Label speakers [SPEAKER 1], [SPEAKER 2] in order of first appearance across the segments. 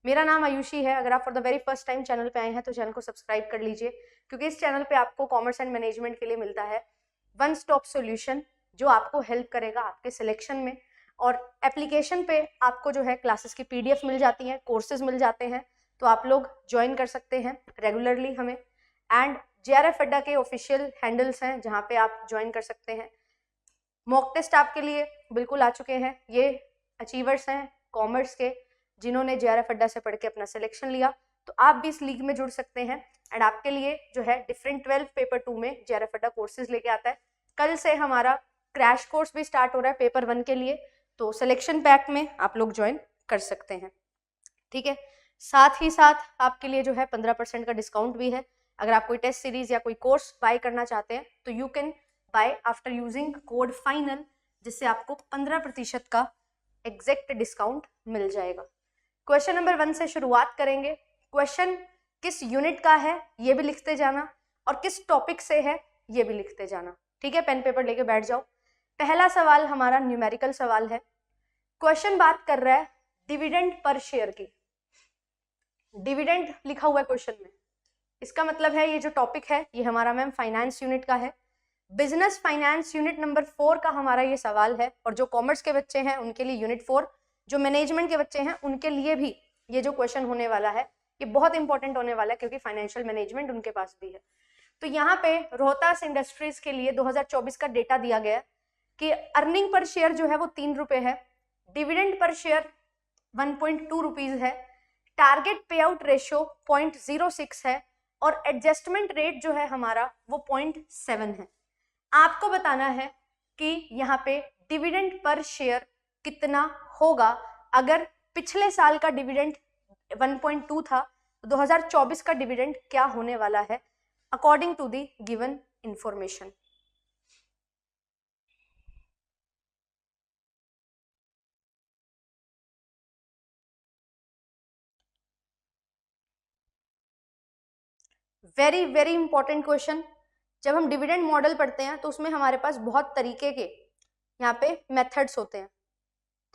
[SPEAKER 1] मेरा नाम आयुषी है। अगर आप for the very first time channel पे आए हैं तो चैनल को सब्सक्राइब कर लीजिए, क्योंकि इस चैनल पे आपको कॉमर्स एंड मैनेजमेंट के लिए मिलता है वन स्टॉप सॉल्यूशन, जो आपको हेल्प करेगा आपके सिलेक्शन में। और एप्लीकेशन पे आपको जो है क्लासेस की PDF मिल जाती हैं, कोर्सेज मिल जाते हैं, तो आप लोग ज्वाइन कर सकते हैं रेगुलरली हमें। एंड JRF अड्डा के ऑफिशियल हैंडल्स हैं जहाँ पे आप ज्वाइन कर सकते हैं। मॉक टेस्ट आपके लिए बिल्कुल आ चुके हैं। ये अचीवर्स हैं कॉमर्स के जिन्होंने JRF अड्डा से पढ़ के अपना सिलेक्शन लिया, तो आप भी इस लीग में जुड़ सकते हैं। एंड आपके लिए जो है डिफरेंट 12 पेपर 2 में JRF अड्डा कोर्सेज लेके आता है। कल से हमारा क्रैश कोर्स भी स्टार्ट हो रहा है पेपर 1 के लिए, तो सिलेक्शन पैक में आप लोग ज्वाइन कर सकते हैं, ठीक है। साथ ही साथ आपके लिए जो है 15% का डिस्काउंट भी है। अगर आप कोई टेस्ट सीरीज या कोई कोर्स बाय करना चाहते हैं तो you can buy after using code final, जिससे आपको 15% का एग्जैक्ट डिस्काउंट मिल जाएगा। क्वेश्चन नंबर 1 से शुरुआत करेंगे। क्वेश्चन किस यूनिट का है ये भी लिखते जाना, और किस टॉपिक से है ये भी लिखते जाना, ठीक है। पेन पेपर लेके बैठ जाओ। पहला सवाल हमारा न्यूमेरिकल सवाल है। क्वेश्चन बात कर रहा है डिविडेंड पर शेयर की। डिविडेंड लिखा हुआ है क्वेश्चन में, इसका मतलब है ये जो टॉपिक है ये हमारा मैम फाइनेंस यूनिट का है। बिजनेस फाइनेंस यूनिट नंबर 4 का हमारा ये सवाल है, और जो कॉमर्स के बच्चे हैं उनके लिए यूनिट 4, जो मैनेजमेंट के बच्चे हैं उनके लिए भी ये जो क्वेश्चन होने वाला है ये बहुत इंपॉर्टेंट होने वाला है, क्योंकि फाइनेंशियल मैनेजमेंट उनके पास भी है। तो यहाँ पे रोहतास इंडस्ट्रीज के लिए 2024 का डेटा दिया गया कि अर्निंग पर शेयर जो है वो 3 रुपए है, डिविडेंड पर शेयर 1.2 रुपीज है, टारगेट पे आउट रेशियो 0.06 है, और एडजस्टमेंट रेट जो है हमारा वो 0.7 है। आपको बताना है कि यहाँ पे डिविडेंड पर शेयर कितना होगा। अगर पिछले साल का डिविडेंड 1.2 था तो 2024 का डिविडेंड क्या होने वाला है according to the given information. Very very important question. जब हम डिविडेंड मॉडल पढ़ते हैं तो उसमें हमारे पास बहुत तरीके के यहाँ पे मेथड्स होते हैं,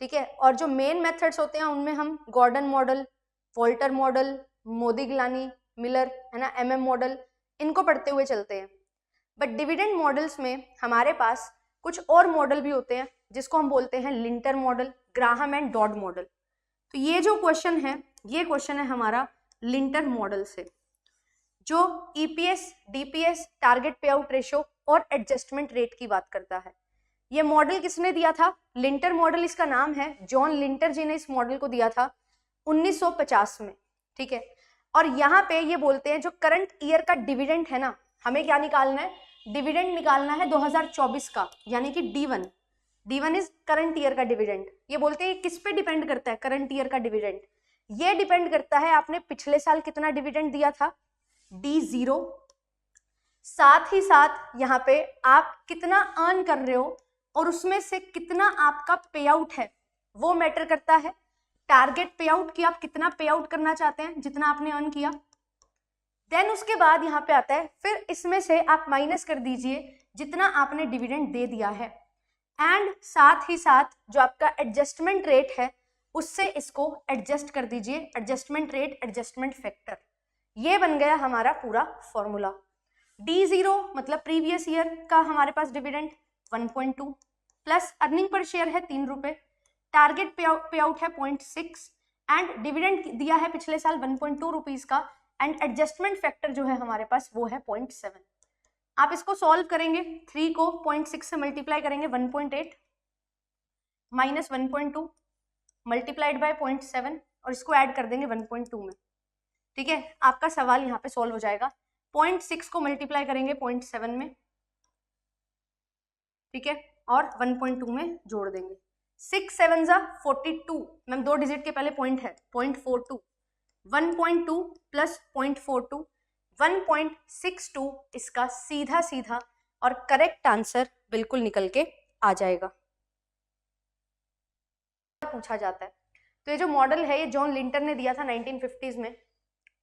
[SPEAKER 1] ठीक है। और जो मेन मेथड्स होते हैं उनमें हम Gordon model, Walter model, Modigliani, Miller, है ना, MM मॉडल, इनको पढ़ते हुए चलते हैं। बट डिविडेंड मॉडल्स में हमारे पास कुछ और मॉडल भी होते हैं जिसको हम बोलते हैं Lintner model, Graham and Dodd model. तो ये जो क्वेश्चन है ये क्वेश्चन है हमारा लिंटर मॉडल से, जो EPS, DPS, टारगेट पे आउट रेशियो और एडजस्टमेंट रेट की बात करता है। ये मॉडल किसने दिया था? लिंटर मॉडल इसका नाम है, जॉन लिंटर जी ने इस मॉडल को दिया था 1950 में, ठीक है। और यहाँ पे ये बोलते हैं जो करंट ईयर का डिविडेंड है ना, हमें क्या निकालना है? डिविडेंड निकालना है 2024 का, यानी कि D1। D1 is current year का डिविडेंड। ये बोलते हैं किस पे डिपेंड करता है करंट ईयर का डिविडेंड? ये डिपेंड करता है आपने पिछले साल कितना डिविडेंड दिया था, D0, साथ ही साथ यहाँ पे आप कितना अर्न कर रहे हो और उसमें से कितना आपका पे आउट है वो मैटर करता है। टारगेट पे आउट कि आप कितना पे आउट करना चाहते हैं जितना आपने अर्न किया। देन उसके बाद यहाँ पे आता है फिर इसमें से आप माइनस कर दीजिए जितना आपने डिविडेंड दे दिया है, एंड साथ ही साथ जो आपका एडजस्टमेंट रेट है उससे इसको एडजस्ट कर दीजिए, एडजस्टमेंट रेट, एडजस्टमेंट फैक्टर। ये बन गया हमारा पूरा फॉर्मूला। D0 मतलब प्रीवियस ईयर का हमारे पास dividend 1.2 plus earning per share है 3 रुपए, टारगेट पे आउट है 0.6 एंड डिविडेंड दिया है पिछले साल 1.2 रुपीज का, एंड एडजस्टमेंट फैक्टर जो है हमारे पास वो है 0.7। आप इसको सॉल्व करेंगे, 3 को 0.6 से मल्टीप्लाई करेंगे 1.8 माइनस 1.2 मल्टीप्लाइड बाय 0.7 और इसको ऐड कर देंगे 1.2 में, ठीक है। आपका सवाल यहाँ पे सॉल्व हो जाएगा। 0.6 को मल्टीप्लाई करेंगे 0.7 में, ठीक है, और 1.2 में जोड़ देंगे। 6 7 जा 42, मैम 2 डिजिट के पहले पॉइंट है 0.42, 1.2 प्लस 0.42 1.62 इसका सीधा सीधा और करेक्ट आंसर बिल्कुल निकल के आ जाएगा। पूछा जाता है तो ये जो मॉडल है ये जॉन लिंटर ने दिया था 1950s में,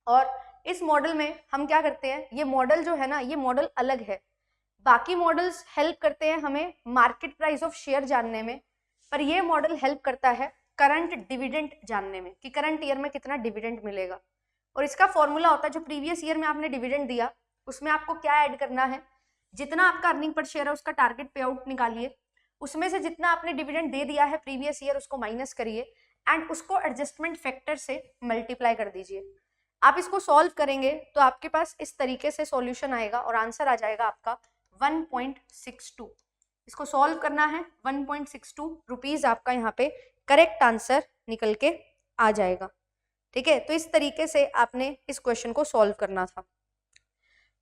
[SPEAKER 1] और इस मॉडल में हम क्या करते हैं, ये मॉडल जो है ना ये मॉडल अलग है। बाकी मॉडल्स हेल्प करते हैं हमें मार्केट प्राइस ऑफ शेयर जानने में, पर ये मॉडल हेल्प करता है करंट डिविडेंड जानने में कि करंट ईयर में कितना डिविडेंड मिलेगा। और इसका फॉर्मूला होता है जो प्रीवियस ईयर में आपने डिविडेंड दिया उसमें आपको क्या ऐड करना है, जितना आपका अर्निंग पर शेयर है उसका टारगेट पे आउट निकालिए, उसमें से जितना आपने डिविडेंड दे दिया है प्रीवियस ईयर उसको माइनस करिए एंड उसको एडजस्टमेंट फैक्टर से मल्टीप्लाई कर दीजिए। आप इसको सॉल्व करेंगे तो आपके पास इस तरीके से सॉल्यूशन आएगा और आंसर आ जाएगा आपका 1.62। इसको सॉल्व करना है, 1.62 रुपीज आपका यहाँ पे करेक्ट आंसर निकल के आ जाएगा। ठीक है, तो इस तरीके से आपने इस क्वेश्चन को सॉल्व करना था।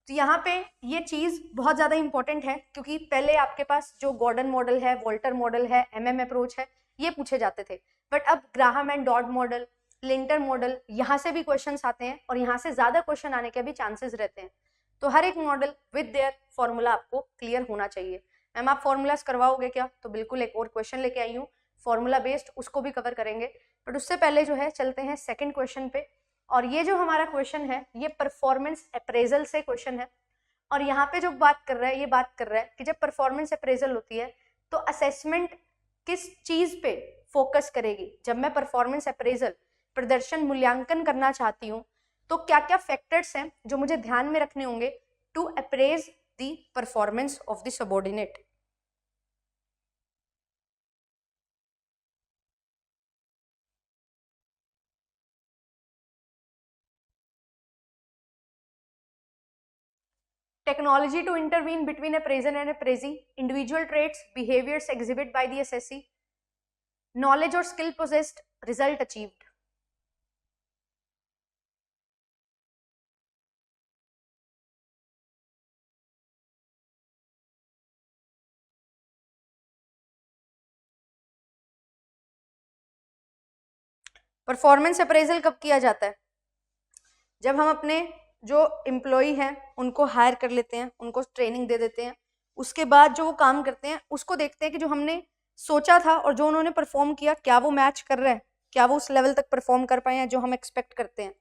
[SPEAKER 1] तो यहाँ पे ये चीज बहुत ज्यादा इंपॉर्टेंट है क्योंकि पहले आपके पास जो गॉर्डन मॉडल है, वॉल्टर मॉडल है, एमएम अप्रोच है, ये पूछे जाते थे, बट अब Graham and Dodd model, Lintner model, यहाँ से भी क्वेश्चंस आते हैं और यहाँ से ज्यादा क्वेश्चन आने के भी चांसेस रहते हैं। तो हर एक मॉडल विद देयर फॉर्मूला आपको क्लियर होना चाहिए। मैम आप फॉर्मूलाज करवाओगे क्या? तो बिल्कुल, एक और क्वेश्चन लेके आई हूँ फॉर्मूला बेस्ड, उसको भी कवर करेंगे, बट उससे पहले जो है चलते हैं सेकंड क्वेश्चन पे। और ये जो हमारा क्वेश्चन है ये परफॉर्मेंस अप्रेजल से क्वेश्चन है और यहाँ पे जो बात कर रहा है ये बात कर रहा है कि जब परफॉर्मेंस अप्रेजल होती है तो असेसमेंट किस चीज पे फोकस करेगी। जब मैं परफॉर्मेंस अप्रेजल प्रदर्शन मूल्यांकन करना चाहती हूँ तो क्या क्या फैक्टर्स हैं जो मुझे ध्यान में रखने होंगे to appraise the performance of the subordinate. Technology to intervene between appraiser and appraisee, individual traits, behaviors exhibited by the assessee, knowledge or skill possessed, result achieved. Performance appraisal कब किया जाता है? जब हम अपने जो एम्प्लॉय हैं उनको हायर कर लेते हैं, उनको ट्रेनिंग दे देते हैं, उसके बाद जो वो काम करते हैं उसको देखते हैं कि जो हमने सोचा था और जो उन्होंने परफॉर्म किया क्या वो मैच कर रहा है, क्या वो उस लेवल तक परफॉर्म कर पाए हैं जो हम एक्सपेक्ट करते हैं।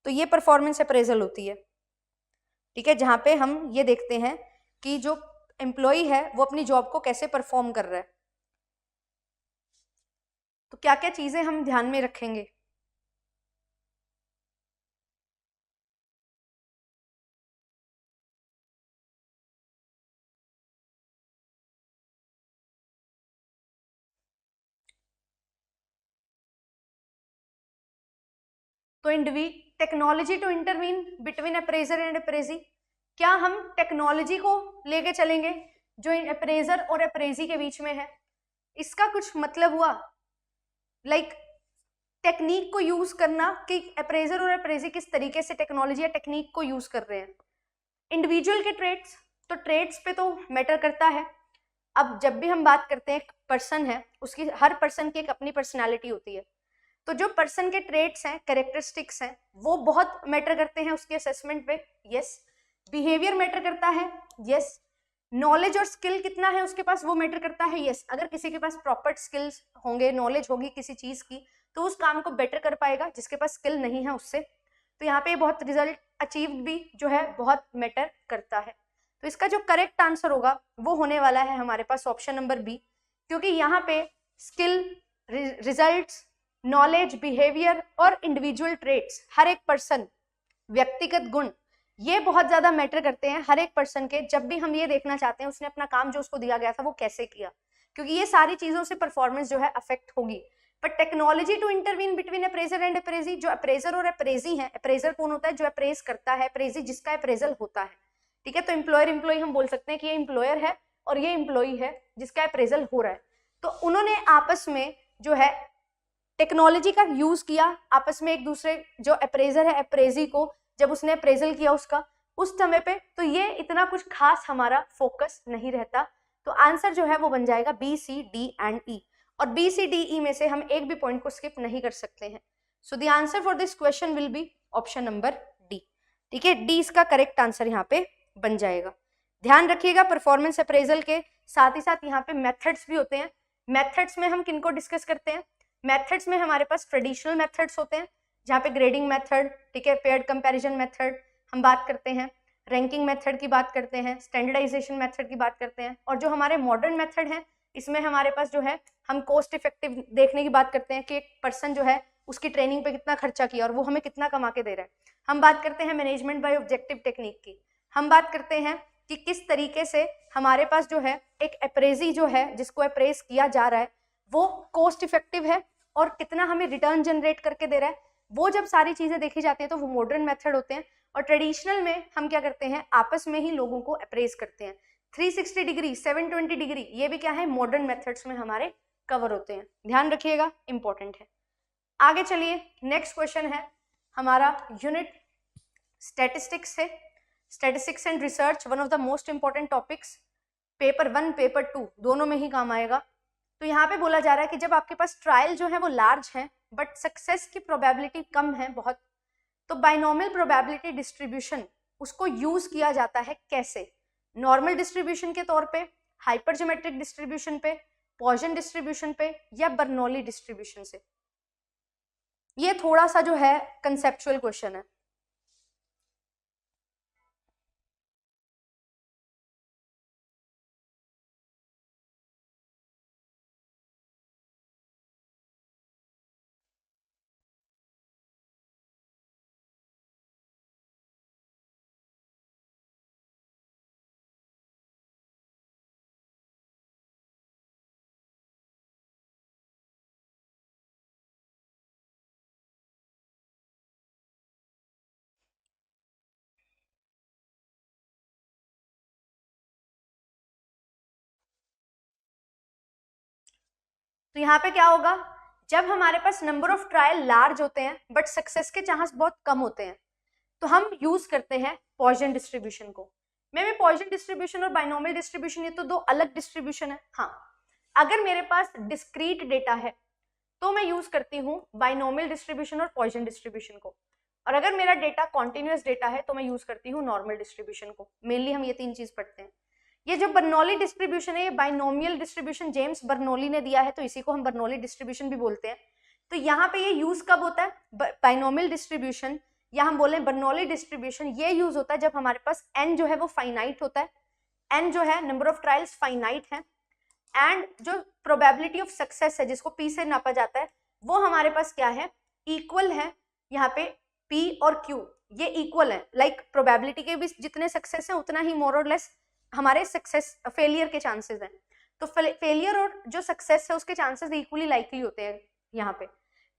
[SPEAKER 1] तो ये परफॉर्मेंस अप्रेजल होती है। ठीक है, जहाँ पे हम ये देखते हैं कि जो एम्प्लॉय है वो अपनी जॉब को कैसे परफॉर्म कर रहा है। तो क्या क्या चीजें हम ध्यान में रखेंगे? तो technology to intervene between appraiser and appraisee, क्या हम टेक्नोलॉजी को लेके चलेंगे जो अप्रेजर और अप्रेजी के बीच में है? इसका कुछ मतलब हुआ लाइक टेक्निक को यूज करना कि अप्रेजर और अप्रेजी किस तरीके से टेक्नोलॉजी या टेक्निक को यूज कर रहे हैं। इंडिविजुअल के ट्रेड्स, तो ट्रेड्स पे तो मैटर करता है। अब जब भी हम बात करते हैं एक पर्सन है, उसकी हर पर्सन की एक अपनी पर्सनालिटी होती है, तो जो पर्सन के ट्रेड्स हैं, कैरेक्टरिस्टिक्स हैं, वो बहुत मैटर करते हैं उसके असेसमेंट पे। यस। बिहेवियर मैटर करता है। यस। नॉलेज और स्किल कितना है उसके पास वो मैटर करता है। यस। अगर किसी के पास प्रॉपर स्किल्स होंगे, नॉलेज होगी किसी चीज की, तो उस काम को बेटर कर पाएगा, जिसके पास स्किल नहीं है उससे। तो यहाँ पे बहुत रिजल्ट अचीव्ड भी जो है बहुत मैटर करता है। तो इसका जो करेक्ट आंसर होगा वो होने वाला है हमारे पास ऑप्शन नंबर बी, क्योंकि यहाँ पे स्किल, रिजल्ट्स, नॉलेज, बिहेवियर और इंडिविजुअल ट्रेट्स, हर एक पर्सन, व्यक्तिगत गुण, ये बहुत ज्यादा मैटर करते हैं हर एक पर्सन के। जब भी हम ये देखना चाहते हैं उसने अपना काम जो उसको दिया गया था वो कैसे किया, क्योंकि ये सारी चीजों से परफॉर्मेंस जो है अफेक्ट होगी। पर technology to intervene between appraiser and appraisee, जो अप्रेजर और अप्रेजी है, अप्रेजर कौन होता है? जो अप्रेज करता है, अप्रेजी जिसका अप्रेजल होता है। ठीक है, तो एम्प्लॉयर एम्प्लॉय हम बोल सकते हैं कि ये एम्प्लॉयर है और ये एम्प्लॉय है जिसका अप्रेजल हो रहा है। तो उन्होंने आपस में जो है टेक्नोलॉजी का यूज किया, आपस में एक दूसरे, जो अप्रेजर है अप्रेजी को जब उसने अप्रेजल किया उसका उस समय पे, तो ये इतना कुछ खास हमारा फोकस नहीं रहता। तो आंसर जो है वो बन जाएगा बी, सी, डी एंड ई। और बी, सी, डी, ई में से हम एक भी पॉइंट को स्किप नहीं कर सकते हैं। सो the answer for this question will be option number D. ठीक है, डी इसका करेक्ट आंसर यहाँ पे बन जाएगा। ध्यान रखिएगा, परफॉर्मेंस अप्रेजल के साथ ही साथ यहाँ पे मेथड्स भी होते हैं। मेथड्स में हम किनको डिस्कस करते हैं? मेथड्स में हमारे पास ट्रेडिशनल मेथड्स होते हैं, जहाँ पे ग्रेडिंग मेथड, ठीक है, पेयर्ड कंपैरिजन मेथड हम बात करते हैं, रैंकिंग मेथड की बात करते हैं, स्टैंडर्डाइजेशन मेथड की बात करते हैं। और जो हमारे मॉडर्न मेथड हैं इसमें हमारे पास जो है हम कॉस्ट इफेक्टिव देखने की बात करते हैं कि एक पर्सन जो है उसकी ट्रेनिंग पे कितना खर्चा किया और वो हमें कितना कमा के दे रहा है। हम बात करते हैं मैनेजमेंट बाय ऑब्जेक्टिव टेक्निक की। हम बात करते हैं कि किस तरीके से हमारे पास जो है एक अप्रेजी जो है जिसको अप्रेज किया जा रहा है वो कॉस्ट इफेक्टिव है और कितना हमें रिटर्न जनरेट करके दे रहा है। वो जब सारी चीजें देखी जाती हैं तो वो मॉडर्न मेथड होते हैं। और ट्रेडिशनल में हम क्या करते हैं, आपस में ही लोगों को अप्रेज करते हैं। 360 डिग्री, 720 डिग्री, ये भी क्या है, मॉडर्न मेथड्स में हमारे कवर होते हैं। ध्यान रखिएगा, इंपॉर्टेंट है। आगे चलिए, नेक्स्ट क्वेश्चन है हमारा यूनिट स्टैटिस्टिक्स है। Statistics and research one of the most important topics, paper 1 paper 2 दोनों में ही काम आएगा। तो यहाँ पे बोला जा रहा है कि जब आपके पास ट्रायल जो है वो लार्ज है बट सक्सेस की प्रोबेबिलिटी कम है बहुत, तो बाइनोमियल प्रोबेबिलिटी डिस्ट्रीब्यूशन उसको यूज किया जाता है कैसे? नॉर्मल डिस्ट्रीब्यूशन के तौर पे, हाइपरज्योमेट्रिक डिस्ट्रीब्यूशन पे, पॉइसन डिस्ट्रीब्यूशन पे, या बर्नौली डिस्ट्रीब्यूशन से? ये थोड़ा सा जो है कंसेप्चुअल क्वेश्चन है। तो यहाँ पे क्या होगा, जब हमारे पास नंबर ऑफ ट्रायल लार्ज होते हैं बट सक्सेस के चांस बहुत कम होते हैं तो हम यूज करते हैं पॉइसन डिस्ट्रीब्यूशन को। मैं पॉइसन डिस्ट्रीब्यूशन और बाइनोमियल डिस्ट्रीब्यूशन ये तो दो अलग डिस्ट्रीब्यूशन है। हाँ, अगर मेरे पास डिस्क्रीट डेटा है तो मैं यूज करती हूँ बाइनोमियल डिस्ट्रीब्यूशन और पॉइसन डिस्ट्रीब्यूशन को, और अगर मेरा डेटा कॉन्टिन्यूअस डेटा है तो मैं यूज करती हूँ नॉर्मल डिस्ट्रीब्यूशन को। मेनली हम ये तीन चीज पढ़ते हैं। ये जो बर्नौली डिस्ट्रीब्यूशन है, ये बाइनोमियल डिस्ट्रीब्यूशन जेम्स बर्नौली ने दिया है, तो इसी को हम बर्नौली डिस्ट्रीब्यूशन भी बोलते हैं। तो यहाँ पे ये यूज कब होता है, बाइनोमियल डिस्ट्रीब्यूशन या हम बोले बर्नौली डिस्ट्रीब्यूशन, ये यूज होता है जब हमारे पास n जो है वो फाइनाइट होता है। n जो है नंबर ऑफ ट्रायल्स फाइनाइट है, एंड जो प्रोबेबिलिटी ऑफ सक्सेस है जिसको p से नापा जाता है वो हमारे पास क्या है, इक्वल है। यहाँ पे p और q ये इक्वल है, लाइक प्रोबेबिलिटी के भी जितने सक्सेस है उतना ही मोर और लेस हमारे सक्सेस फेलियर के चांसेस हैं। तो फेलियर और जो सक्सेस है उसके चांसेस इक्वली लाइकली होते हैं यहाँ पे।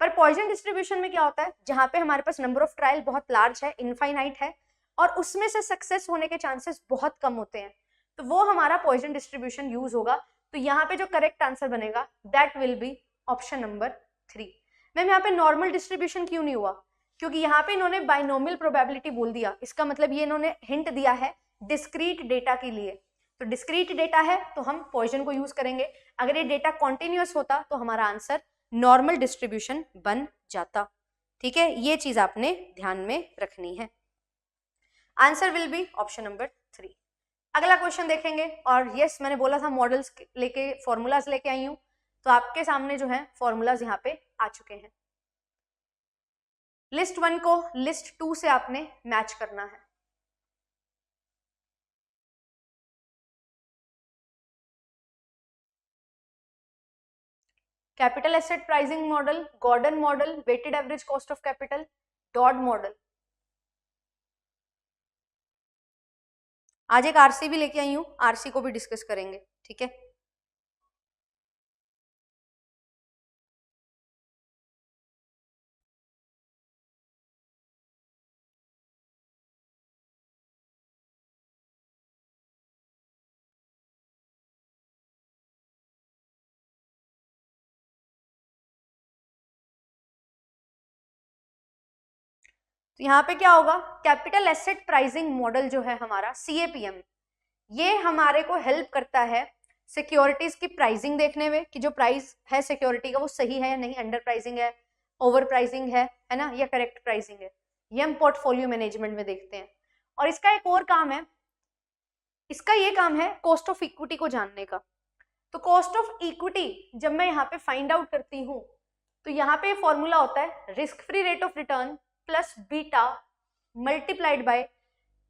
[SPEAKER 1] पर पॉइसन डिस्ट्रीब्यूशन में क्या होता है, जहाँ पे हमारे पास नंबर ऑफ ट्रायल बहुत लार्ज है, इनफाइनाइट है, और उसमें से सक्सेस होने के चांसेस बहुत कम होते हैं, तो वो हमारा पॉइसन डिस्ट्रीब्यूशन यूज होगा। तो यहाँ पे जो करेक्ट आंसर बनेगा that will be option number 3। Ma'am यहाँ पे नॉर्मल डिस्ट्रीब्यूशन क्यों नहीं हुआ, क्योंकि यहाँ पे इन्होंने बाइनोमियल प्रोबेबिलिटी बोल दिया। इसका मतलब ये इन्होंने हिंट दिया है डिस्क्रीट डेटा के लिए। तो डिस्क्रीट डेटा है तो हम पॉइसन को यूज करेंगे। अगर ये डेटा कॉन्टिन्यूअस होता तो हमारा आंसर नॉर्मल डिस्ट्रीब्यूशन बन जाता। ठीक है, ये चीज आपने ध्यान में रखनी है। Answer will be option number 3। अगला क्वेश्चन देखेंगे, और यस मैंने बोला था मॉडल्स लेके फॉर्मूलाज लेके आई हूं, तो आपके सामने जो है फॉर्मूलाज यहाँ पे आ चुके हैं। लिस्ट 1 को लिस्ट 2 से आपने मैच करना है। Capital asset pricing model, Gordon model, weighted average cost of capital, Dodd model. आज एक आरसी भी लेके आई हूं, आरसी को भी डिस्कस करेंगे। ठीक है, तो यहाँ पे क्या होगा, कैपिटल एसेट प्राइसिंग मॉडल जो है हमारा CAPM, ये हमारे को हेल्प करता है सिक्योरिटीज की प्राइसिंग देखने में कि जो प्राइस है सिक्योरिटी का वो सही है या नहीं, अंडर प्राइसिंग है, ओवर प्राइसिंग है ना, या करेक्ट प्राइसिंग है। ये हम पोर्टफोलियो मैनेजमेंट में देखते हैं। और इसका एक और काम है, इसका ये काम है कॉस्ट ऑफ इक्विटी को जानने का। तो कॉस्ट ऑफ इक्विटी जब मैं यहाँ पे फाइंड आउट करती हूँ तो यहाँ पे फॉर्मूला होता है risk free rate of return plus beta multiplied by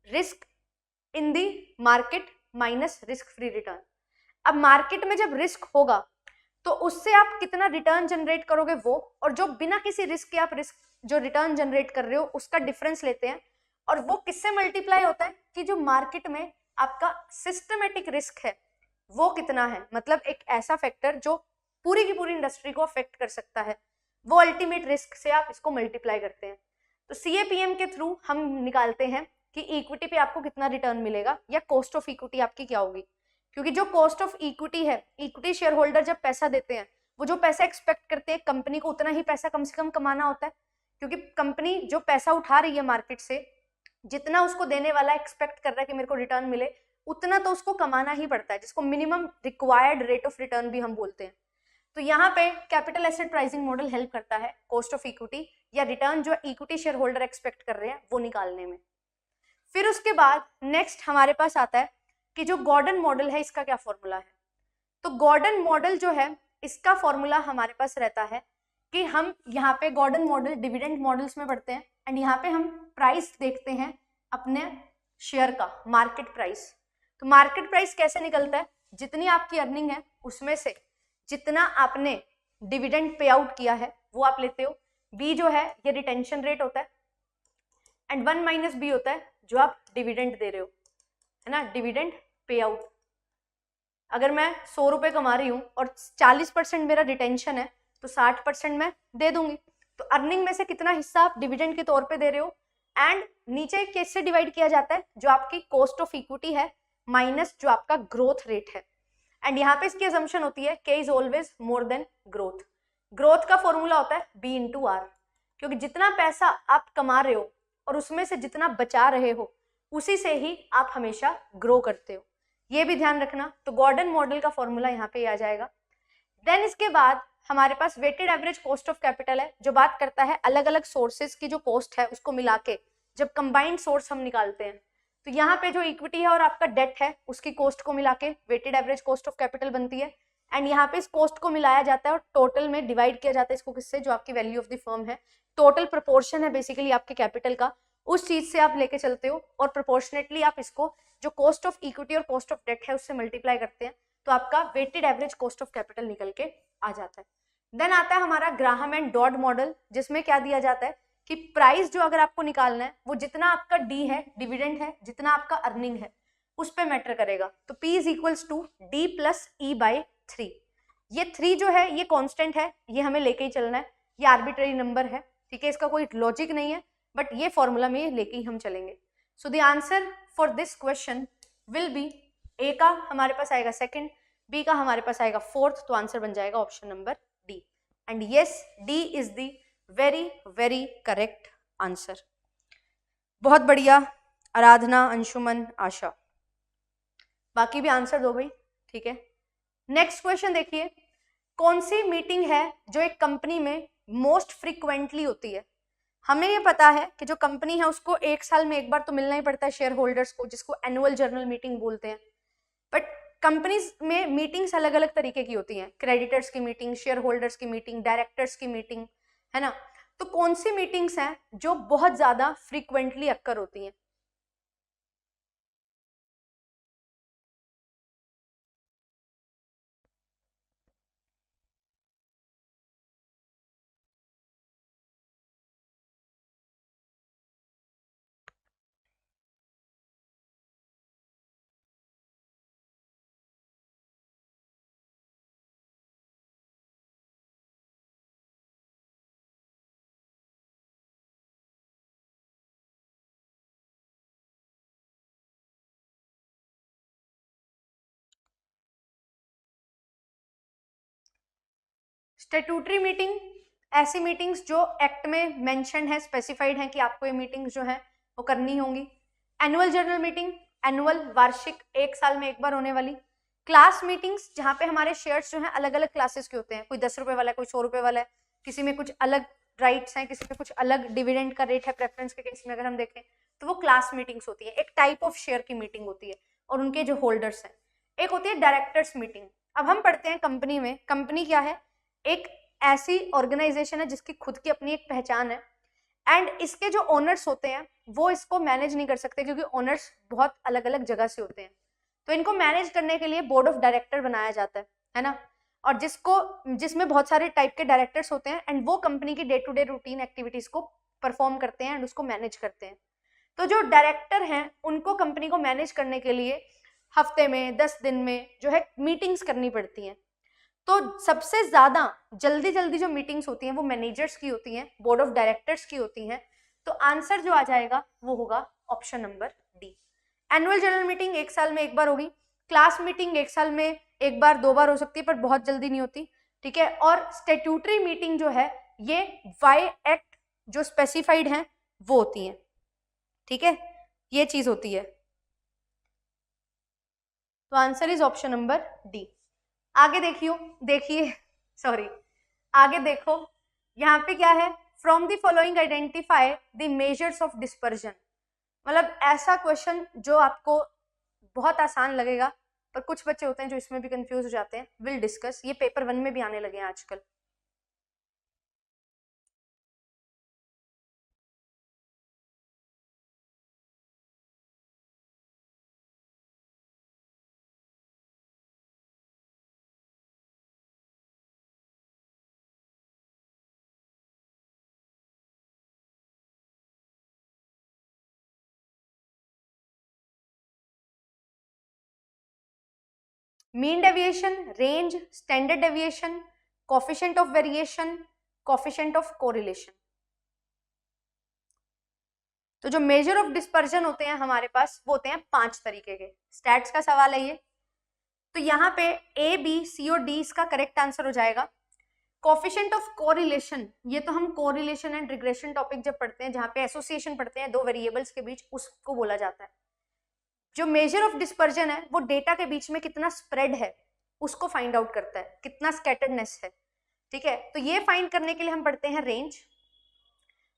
[SPEAKER 1] risk in the market minus risk free return. अब मार्केट में जब रिस्क होगा तो उससे आप कितना रिटर्न जनरेट करोगे वो, और जो बिना किसी रिस्क के आप रिस्क जो रिटर्न जनरेट कर रहे हो उसका डिफरेंस लेते हैं, और वो किससे मल्टीप्लाई होता है कि जो मार्केट में आपका सिस्टमेटिक रिस्क है वो कितना है, मतलब एक ऐसा फैक्टर जो पूरी की पूरी इंडस्ट्री को अफेक्ट कर सकता है, वो अल्टीमेट रिस्क से आप इसको मल्टीप्लाई करते हैं। तो CAPM के थ्रू हम निकालते हैं कि इक्विटी पे आपको कितना रिटर्न मिलेगा या कॉस्ट ऑफ इक्विटी आपकी क्या होगी, क्योंकि जो कॉस्ट ऑफ इक्विटी है, इक्विटी शेयर होल्डर जब पैसा देते हैं वो जो पैसा एक्सपेक्ट करते हैं कंपनी को उतना ही पैसा कम से कम कमाना होता है, क्योंकि कंपनी जो पैसा उठा रही है मार्केट से, जितना उसको देने वाला एक्सपेक्ट कर रहा है कि मेरे को रिटर्न मिले, उतना तो उसको कमाना ही पड़ता है, जिसको minimum required rate of return भी हम बोलते हैं। तो यहाँ पे capital asset pricing model help करता है कॉस्ट ऑफ इक्विटी या रिटर्न जो इक्विटी शेयर होल्डर एक्सपेक्ट कर रहे हैं वो निकालने में। फिर उसके बाद नेक्स्ट हमारे पास आता है कि जो गॉर्डन मॉडल है इसका क्या फॉर्मूला है। तो गॉर्डन मॉडल जो है इसका फॉर्मूला हमारे पास रहता है कि हम यहाँ पे गॉर्डन मॉडल डिविडेंड मॉडल्स में पढ़ते हैं, एंड यहाँ पे हम प्राइस देखते हैं अपने शेयर का, मार्केट प्राइस। तो मार्केट प्राइस कैसे निकलता है, जितनी आपकी अर्निंग है उसमें से जितना आपने डिविडेंड पे आउट किया है वो आप लेते हो। बी जो है ये रिटेंशन रेट होता है, एंड 1 - बी होता है जो आप डिविडेंड दे रहे हो, है ना, डिविडेंड पे आउट। अगर मैं 100 रुपये कमा रही हूँ और 40% मेरा रिटेंशन है तो 60% मैं दे दूंगी। तो अर्निंग में से कितना हिस्सा आप डिविडेंड के तौर पे दे रहे हो, एंड नीचे कैसे डिवाइड किया जाता है, जो आपकी कॉस्ट ऑफ इक्विटी है माइनस जो आपका ग्रोथ रेट है। एंड यहाँ पे इसकी असम्पशन होती है K is always more than growth. Growth का फॉर्मूला होता है B × R, क्योंकि जितना पैसा आप कमा रहे हो और उसमें से जितना बचा रहे हो उसी से ही आप हमेशा ग्रो करते हो, ये भी ध्यान रखना। तो गॉर्डन मॉडल का फॉर्मूला यहाँ पे आ जाएगा। देन इसके बाद हमारे पास weighted average cost of capital है, जो बात करता है अलग अलग सोर्सेज की जो कॉस्ट है उसको मिला के जब कंबाइंड सोर्स हम निकालते हैं, तो यहाँ पे जो इक्विटी है और आपका डेट है उसकी कॉस्ट को मिला के weighted average cost of capital बनती है, एंड यहाँ पे इस कॉस्ट को मिलाया जाता है और टोटल में डिवाइड किया जाता है इसको किससे, जो आपकी वैल्यू ऑफ द फर्म है, टोटल प्रोपोर्शन है बेसिकली आपके कैपिटल का, उस चीज से आप लेके चलते हो और प्रोपोर्शनेटली आप इसको जो कॉस्ट ऑफ इक्विटी और कॉस्ट ऑफ डेट है उससे मल्टीप्लाई करते हैं, तो आपका weighted average cost of capital निकल के आ जाता है। देन आता है हमारा ग्राहम एंड डॉड मॉडल, जिसमें क्या दिया जाता है कि प्राइस जो अगर आपको निकालना है वो जितना आपका डी है, डिविडेंड है, जितना आपका अर्निंग है उस पे मैटर करेगा। तो P = D + E/3। ये 3 जो है ये कांस्टेंट है, ये हमें लेके ही चलना है, ये आर्बिट्रेरी नंबर है, ठीक है, इसका कोई लॉजिक नहीं है, बट ये फॉर्मूला में लेके ही हम चलेंगे। So the answer for this question will be, A का हमारे पास आएगा सेकंड, बी का हमारे पास आएगा फोर्थ, तो आंसर बन जाएगा option number D. And yes, D is the very very correct answer. बहुत बढ़िया आराधना, अंशुमन, आशा, बाकी भी आंसर दो भाई, ठीक है। नेक्स्ट क्वेश्चन देखिए, कौन सी मीटिंग है जो एक कंपनी में मोस्ट फ्रीक्वेंटली होती है। हमें ये पता है कि जो कंपनी है उसको 1 साल में एक बार तो मिलना ही पड़ता है शेयर होल्डर्स को, जिसको एनुअल जनरल मीटिंग बोलते हैं। बट कंपनीज में मीटिंग्स अलग अलग तरीके की होती हैं, क्रेडिटर्स की मीटिंग, शेयर होल्डर्स की मीटिंग, डायरेक्टर्स की मीटिंग, है ना। तो कौन सी मीटिंग्स हैं जो बहुत ज्यादा फ्रीक्वेंटली अक्कर होती हैं। स्टैट्यूटरी मीटिंग, ऐसी मीटिंग्स जो एक्ट में मेंशन है, स्पेसिफाइड है कि आपको ये मीटिंग्स जो है वो करनी होंगी। एनुअल जनरल मीटिंग, एनुअल, वार्षिक, 1 साल में एक बार होने वाली। क्लास मीटिंग्स, जहाँ पे हमारे शेयर्स जो हैं अलग अलग क्लासेस के होते हैं, कोई 10 रुपए वाला है, कोई 100 रुपए वाला है, किसी में कुछ अलग राइट्स हैं, किसी में कुछ अलग डिविडेंड का रेट है, प्रेफरेंस के केस में अगर हम देखें तो वो क्लास मीटिंग्स होती है। एक टाइप ऑफ शेयर की मीटिंग होती है और उनके जो होल्डर्स हैं। एक होती है डायरेक्टर्स मीटिंग। अब हम पढ़ते हैं कंपनी में, कंपनी क्या है, एक ऐसी ऑर्गेनाइजेशन है जिसकी खुद की अपनी एक पहचान है, एंड इसके जो ओनर्स होते हैं वो इसको मैनेज नहीं कर सकते, क्योंकि ओनर्स बहुत अलग अलग जगह से होते हैं। तो इनको मैनेज करने के लिए बोर्ड ऑफ डायरेक्टर बनाया जाता है ना, और जिसमें बहुत सारे टाइप के डायरेक्टर्स होते हैं एंड वो कंपनी की day to day routine activities को परफॉर्म करते हैं एंड उसको मैनेज करते हैं। तो जो डायरेक्टर हैं उनको कंपनी को मैनेज करने के लिए हफ्ते में 10 दिन में जो है मीटिंग्स करनी पड़ती हैं। तो सबसे ज्यादा जल्दी जल्दी जो मीटिंग्स होती हैं वो मैनेजर्स की होती हैं, बोर्ड ऑफ डायरेक्टर्स की होती हैं। तो आंसर जो आ जाएगा वो होगा option number D. Annual general meeting 1 साल में 1 बार होगी, क्लास मीटिंग 1 साल में 1 बार 2 बार हो सकती है पर बहुत जल्दी नहीं होती, ठीक है। और स्टेट्यूटरी मीटिंग जो है ये वाई एक्ट जो स्पेसिफाइड है वो होती है, ठीक है, ये चीज होती है। तो answer is option number D. आगे देखिए सॉरी, आगे देखो यहाँ पे क्या है, from the following identify the measures of dispersion. मतलब ऐसा क्वेश्चन जो आपको बहुत आसान लगेगा पर कुछ बच्चे होते हैं जो इसमें भी कंफ्यूज हो जाते हैं। विल डिस्कस, ये पेपर 1 में भी आने लगे हैं आजकल। Mean deviation, range, standard deviation, coefficient of variation, coefficient of correlation. तो जो मेजर ऑफ डिस्पर्जन होते हैं हमारे पास वो होते हैं 5 तरीके के। स्टैट्स का सवाल है ये, तो यहाँ पे ए, बी, सी और डी इसका करेक्ट आंसर हो जाएगा। कोफिशिएंट ऑफ कोरिलेशन, ये तो हम कोरिलेशन एंड रिग्रेशन टॉपिक जब पढ़ते हैं जहाँ पे एसोसिएशन पढ़ते हैं दो वेरिएबल्स के बीच, उसको बोला जाता है। जो मेजर ऑफ डिस्पर्जन है वो डेटा के बीच में कितना स्प्रेड है उसको फाइंड आउट करता है, कितना स्कैटर्डनेस है, ठीक है। तो ये फाइंड करने के लिए हम पढ़ते हैं रेंज,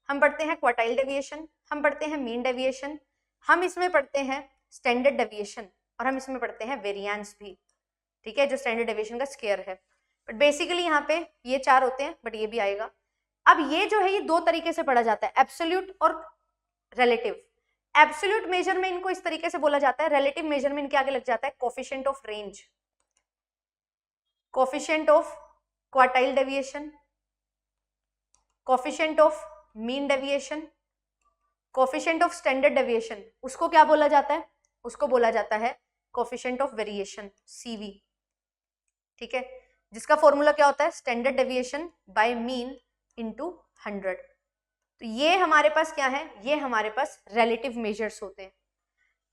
[SPEAKER 1] हम पढ़ते हैं क्वार्टाइल डेविएशन, हम पढ़ते हैं मीन डेविएशन, हम इसमें पढ़ते हैं स्टैंडर्ड डेविएशन और हम इसमें पढ़ते हैं वेरिएंस भी, ठीक है, जो स्टैंडर्ड डेविएशन का स्क्वायर है। बट बेसिकली यहाँ पे ये 4 होते हैं, बट ये भी आएगा। अब ये जो है ये 2 तरीके से पढ़ा जाता है, एब्सोल्यूट और रिलेटिव। एब्सोल्यूट मेजर में इनको इस तरीके से बोला जाता है, रिलेटिव मेजर में इनके आगे लग जाता है coefficient of range, coefficient of quartile deviation, coefficient of mean deviation, coefficient of standard deviation, उसको क्या बोला जाता है, उसको बोला जाता है कोफिशिएंट ऑफ वेरिएशन, सीवी, ठीक है, जिसका फॉर्मूला क्या होता है, standard deviation by mean into 100। तो ये हमारे पास क्या है, ये हमारे पास रिलेटिव मेजर्स होते हैं।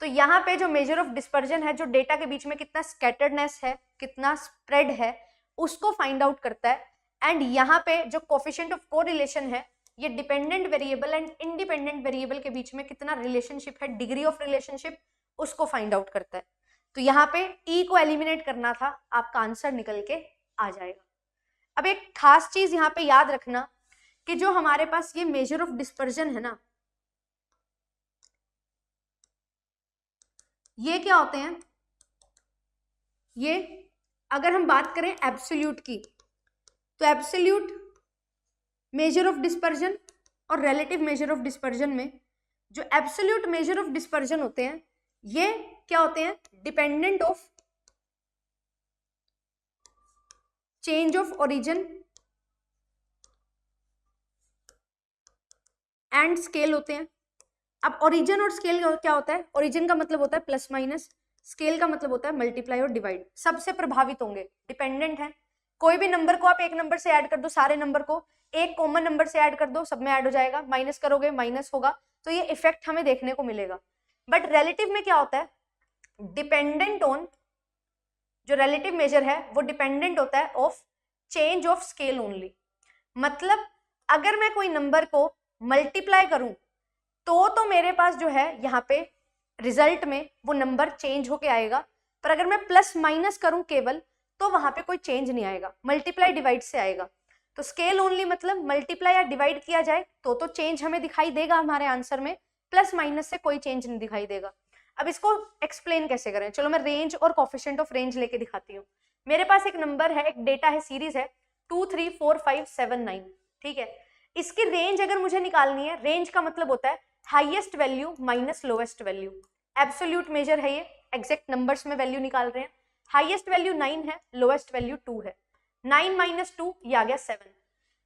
[SPEAKER 1] तो यहाँ पे जो मेजर ऑफ डिस्पर्जन है, जो डेटा के बीच में कितना स्कैटर्डनेस है, कितना स्प्रेड है, उसको फाइंड आउट करता है। एंड यहाँ पे जो कोफिशिएंट ऑफ कोरिलेशन है, ये dependent variable and independent variable के बीच में कितना रिलेशनशिप है, डिग्री ऑफ रिलेशनशिप, उसको फाइंड आउट करता है। तो यहाँ पे ई को एलिमिनेट करना था, आपका आंसर निकल के आ जाएगा। अब एक खास चीज यहाँ पे याद रखना कि जो हमारे पास ये मेजर ऑफ डिस्पर्जन है ना, ये क्या होते हैं, ये अगर हम बात करें एब्सोल्यूट की, तो एब्सोल्यूट मेजर ऑफ डिस्पर्जन और रिलेटिव मेजर ऑफ डिस्पर्जन में जो एब्सोल्यूट मेजर ऑफ डिस्पर्जन होते हैं ये क्या होते हैं, dependent of change of origin and scale होते हैं। अब ओरिजिन और स्केल क्या होता है, ओरिजिन का मतलब होता है प्लस माइनस, स्केल का मतलब होता है मल्टीप्लाई और डिवाइड। सबसे प्रभावित होंगे, डिपेंडेंट है, कोई भी नंबर को आप एक नंबर से ऐड कर दो, सारे नंबर को एक कॉमन नंबर से ऐड कर दो, सब में ऐड हो जाएगा, माइनस करोगे माइनस होगा, तो ये इफेक्ट हमें देखने को मिलेगा। बट रिलेटिव में क्या होता है, डिपेंडेंट ऑन, जो रिलेटिव मेजर है वो डिपेंडेंट होता है of change of scale only. मतलब अगर मैं कोई नंबर को मल्टीप्लाई करूं तो मेरे पास जो है यहाँ पे रिजल्ट में वो नंबर चेंज होके आएगा, पर अगर मैं प्लस माइनस करूं केवल तो वहां पे कोई चेंज नहीं आएगा, मल्टीप्लाई डिवाइड से आएगा। तो स्केल ओनली मतलब मल्टीप्लाई या डिवाइड किया जाए तो चेंज हमें दिखाई देगा हमारे आंसर में, प्लस माइनस से कोई चेंज नहीं दिखाई देगा। अब इसको एक्सप्लेन कैसे करें, चलो मैं रेंज और कोफिशिएंट ऑफ रेंज लेके दिखाती हूँ। मेरे पास एक नंबर है, एक डेटा है, सीरीज है 2 3 4 5 7 9, ठीक है। इसकी रेंज अगर मुझे निकालनी है, रेंज का मतलब होता है highest value minus lowest value. Absolute major है ये, एग्जैक्ट नंबर्स में वैल्यू निकाल रहे हैं। हाईएस्ट वैल्यू 9 है, लोएस्ट वैल्यू 2 है। 9 माइनस 2 ये आ गया 7।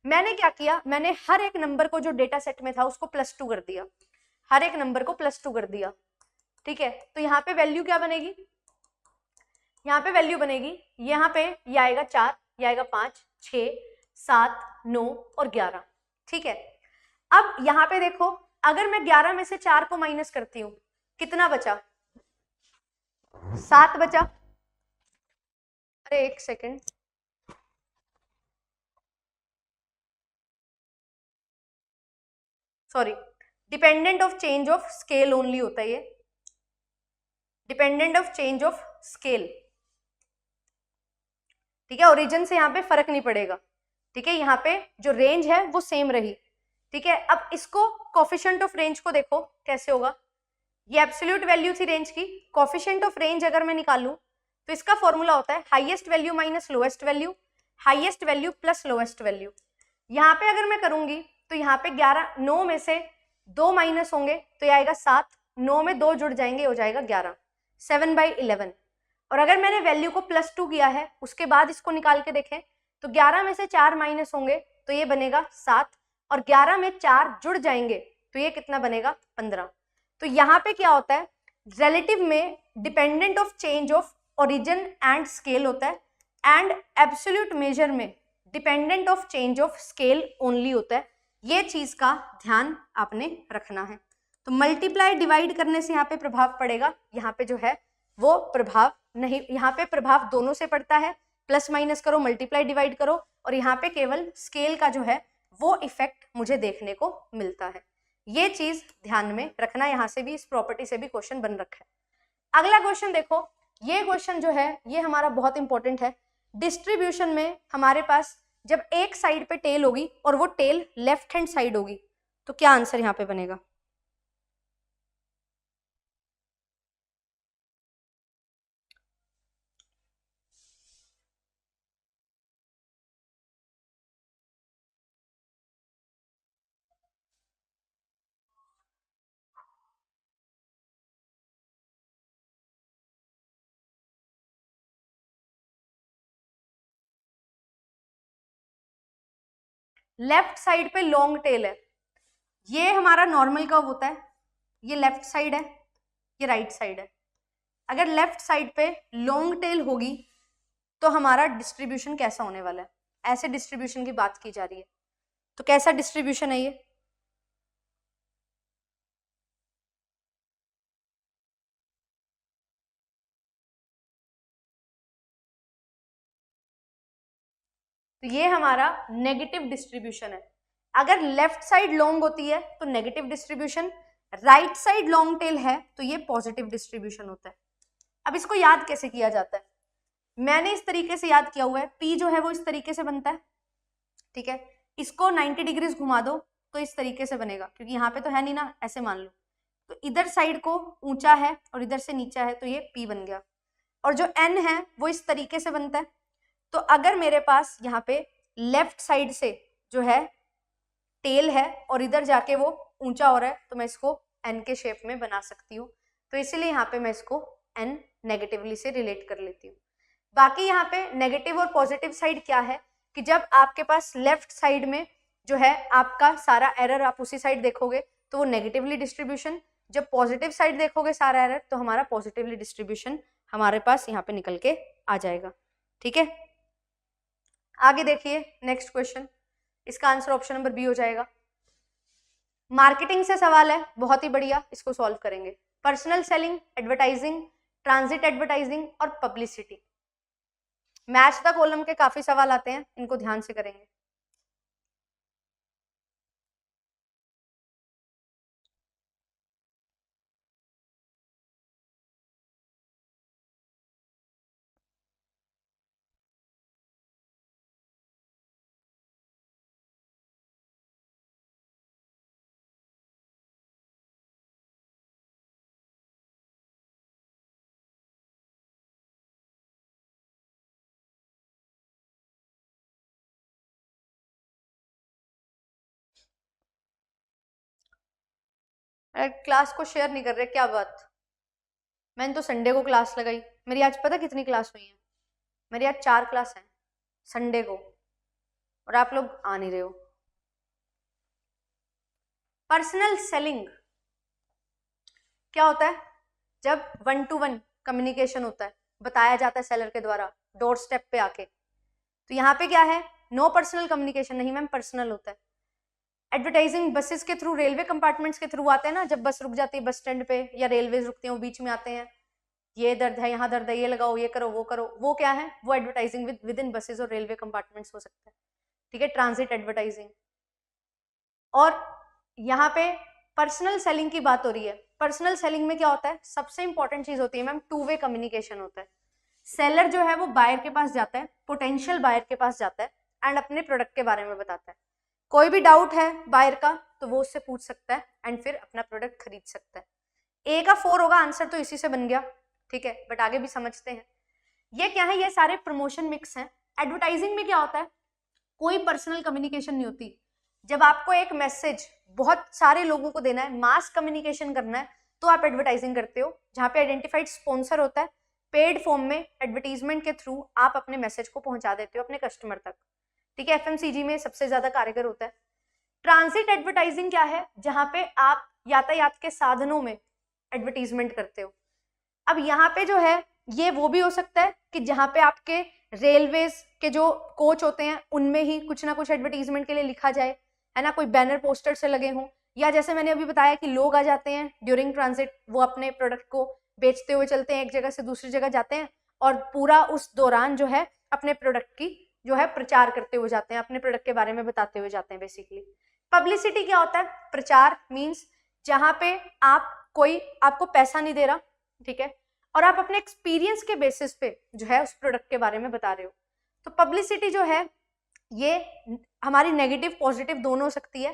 [SPEAKER 1] मैंने क्या किया, मैंने हर एक नंबर को जो डेटा सेट में था उसको +2 कर दिया, हर एक नंबर को +2 कर दिया, ठीक है। तो यहाँ पे वैल्यू क्या बनेगी, यहाँ पे वैल्यू बनेगी, यहाँ पे ये आएगा 4, ये आएगा 5, 6, 7, 9 और 11, ठीक है। अब यहाँ पे देखो, अगर मैं 11 में से 4 को माइनस करती हूँ, कितना बचा, 7 बचा। अरे एक second, sorry, dependent of change of scale only होता है ये, dependent of change of scale, ठीक है। ओरिजिन से यहाँ पे फर्क नहीं पड़ेगा, ठीक है। यहाँ पे जो रेंज है वो सेम रही, ठीक है। अब इसको कोफिशिएंट ऑफ रेंज को देखो कैसे होगा, ये एब्सोल्यूट वैल्यू थी रेंज की, कोफिशिएंट ऑफ रेंज अगर मैं निकालूं तो इसका फॉर्मूला होता है highest value minus lowest value, highest value plus lowest value. यहाँ पे अगर मैं करूंगी तो यहाँ पे 11, 9 में से 2 माइनस होंगे तो ये आएगा 7, 9 में 2 जुड़ जाएंगे, हो जाएगा 11, 7/11। और अगर मैंने वैल्यू को +2 किया है, उसके बाद इसको निकाल के देखें तो 11 में से 4 माइनस होंगे तो ये बनेगा 7, और 11 में 4 जुड़ जाएंगे तो ये कितना बनेगा, 15। तो यहाँ पे क्या होता है, रिलेटिव में dependent of change of origin and scale होता है, एंड एब्सोल्यूट मेजर में dependent of change of scale only होता है। ये चीज का ध्यान आपने रखना है। तो मल्टीप्लाई डिवाइड करने से यहाँ पे प्रभाव पड़ेगा, यहाँ पे जो है वो प्रभाव नहीं, यहाँ पे प्रभाव दोनों से पड़ता है, प्लस माइनस करो, मल्टीप्लाई डिवाइड करो, और यहाँ पे केवल स्केल का जो है वो इफेक्ट मुझे देखने को मिलता है। ये चीज ध्यान में रखना, यहाँ से भी इस प्रॉपर्टी से भी क्वेश्चन बन रखा है। अगला क्वेश्चन देखो, ये क्वेश्चन जो है ये हमारा बहुत इंपॉर्टेंट है। डिस्ट्रीब्यूशन में हमारे पास जब एक साइड पे टेल होगी और वो टेल लेफ्ट हैंड साइड होगी तो क्या आंसर यहाँ पे बनेगा, लेफ्ट साइड पे लॉन्ग टेल है, ये हमारा नॉर्मल कर्व होता है, ये लेफ्ट साइड है, ये राइट साइड है। अगर लेफ्ट साइड पे लॉन्ग टेल होगी तो हमारा डिस्ट्रीब्यूशन कैसा होने वाला है, ऐसे डिस्ट्रीब्यूशन की बात की जा रही है, तो कैसा डिस्ट्रीब्यूशन है ये, तो ये हमारा नेगेटिव डिस्ट्रीब्यूशन है। अगर लेफ्ट साइड लॉन्ग होती है तो negative distribution, right side long tail है तो ये पॉजिटिव डिस्ट्रीब्यूशन होता है। अब इसको याद कैसे किया जाता है, मैंने इस तरीके से याद किया हुआ है, P जो है वो इस तरीके से बनता है, ठीक है। इसको 90 डिग्रीज घुमा दो तो इस तरीके से बनेगा, क्योंकि यहाँ पे तो है नहीं ना, ऐसे मान लो। तो इधर साइड को ऊंचा है और इधर से नीचा है तो ये P बन गया, और जो N है वो इस तरीके से बनता है। तो अगर मेरे पास यहाँ पे लेफ्ट साइड से जो है टेल है और इधर जाके वो ऊंचा हो रहा है तो मैं इसको N के शेप में बना सकती हूँ, तो इसीलिए यहाँ पे मैं इसको N नेगेटिवली से रिलेट कर लेती हूँ। बाकी यहाँ पे नेगेटिव और पॉजिटिव साइड क्या है कि जब आपके पास लेफ्ट साइड में जो है आपका सारा एरर आप उसी साइड देखोगे तो वो नेगेटिवली डिस्ट्रीब्यूशन, जब पॉजिटिव साइड देखोगे सारा एरर तो हमारा पॉजिटिवली डिस्ट्रीब्यूशन हमारे पास यहाँ पे निकल के आ जाएगा, ठीक है। आगे देखिए नेक्स्ट क्वेश्चन, इसका आंसर ऑप्शन नंबर बी हो जाएगा। मार्केटिंग से सवाल है, बहुत ही बढ़िया, इसको सॉल्व करेंगे। Personal selling, advertising, transit advertising और पब्लिसिटी। मैच द कॉलम के काफी सवाल आते हैं, इनको ध्यान से करेंगे। क्लास को शेयर नहीं कर रहे, क्या बात। मैंने तो संडे को क्लास लगाई, मेरी आज पता कितनी क्लास हुई है? मेरी आज 4 क्लास हैं संडे को, और आप लोग आ नहीं रहे हो। पर्सनल सेलिंग क्या होता है? जब 1 to 1 कम्युनिकेशन होता है, बताया जाता है सेलर के द्वारा डोर स्टेप पे आके। तो यहाँ पे क्या है? नो पर्सनल कम्युनिकेशन नहीं मैम, पर्सनल होता है। एडवर्टाइजिंग बसेस के थ्रू, रेलवे कंपार्टमेंट्स के थ्रू आते हैं ना, जब बस रुक जाती है बस स्टैंड पे या रेलवे रुकती है, वो बीच में आते हैं, ये दर्द है, यहाँ दर्द है, ये लगाओ, ये करो, वो करो, वो क्या है? वो एडवर्टाइजिंग विद इन बसेस और रेलवे कंपार्टमेंट्स हो सकता है, ठीक है, ट्रांजिट एडवर्टाइजिंग। और यहाँ पे पर्सनल सेलिंग की बात हो रही है। पर्सनल सेलिंग में क्या होता है? सबसे इंपॉर्टेंट चीज होती है मैम, 2 वे कम्युनिकेशन होता है। सेलर जो है वो बायर के पास जाता है, पोटेंशियल बायर के पास जाता है, एंड अपने प्रोडक्ट के बारे में बताता है। कोई भी डाउट है बायर का तो वो उससे पूछ सकता है, एंड फिर अपना प्रोडक्ट खरीद सकता है। ए का 4 होगा आंसर, तो इसी से बन गया, ठीक है, बट आगे भी समझते हैं। ये क्या है? ये सारे प्रमोशन मिक्स हैं। एडवर्टाइजिंग में क्या होता है? कोई पर्सनल कम्युनिकेशन नहीं होती। जब आपको एक मैसेज बहुत सारे लोगों को देना है, मास कम्युनिकेशन करना है, तो आप एडवर्टाइजिंग करते हो, जहां पे आइडेंटिफाइड स्पॉन्सर होता है। पेड फॉर्म में एडवर्टीजमेंट के थ्रू आप अपने मैसेज को पहुंचा देते हो अपने कस्टमर तक, ठीक है। एफएमसीजी में सबसे ज्यादा कारगर होता है। ट्रांजिट एडवर्टाइजिंग क्या है? जहां पे आप यातायात के साधनों में एडवर्टीजमेंट करते हो। अब यहाँ पे जो है ये वो भी हो सकता है कि जहाँ पे आपके रेलवेज के जो कोच होते हैं उनमें ही कुछ ना कुछ एडवर्टीजमेंट के लिए लिखा जाए, है ना, कोई बैनर पोस्टर से लगे हों, या जैसे मैंने अभी बताया कि लोग आ जाते हैं ड्यूरिंग ट्रांजिट, वो अपने प्रोडक्ट को बेचते हुए चलते हैं, एक जगह से दूसरी जगह जाते हैं, और पूरा उस दौरान जो है अपने प्रोडक्ट की जो है प्रचार करते हुए जाते हैं, अपने प्रोडक्ट के बारे में बताते हुए जाते हैं बेसिकली। पब्लिसिटी क्या होता है? प्रचार मीन्स जहाँ पे आप कोई आपको पैसा नहीं दे रहा, ठीक है, और आप अपने एक्सपीरियंस के बेसिस पे जो है उस प्रोडक्ट के बारे में बता रहे हो। तो पब्लिसिटी जो है ये हमारी नेगेटिव पॉजिटिव दोनों हो सकती है।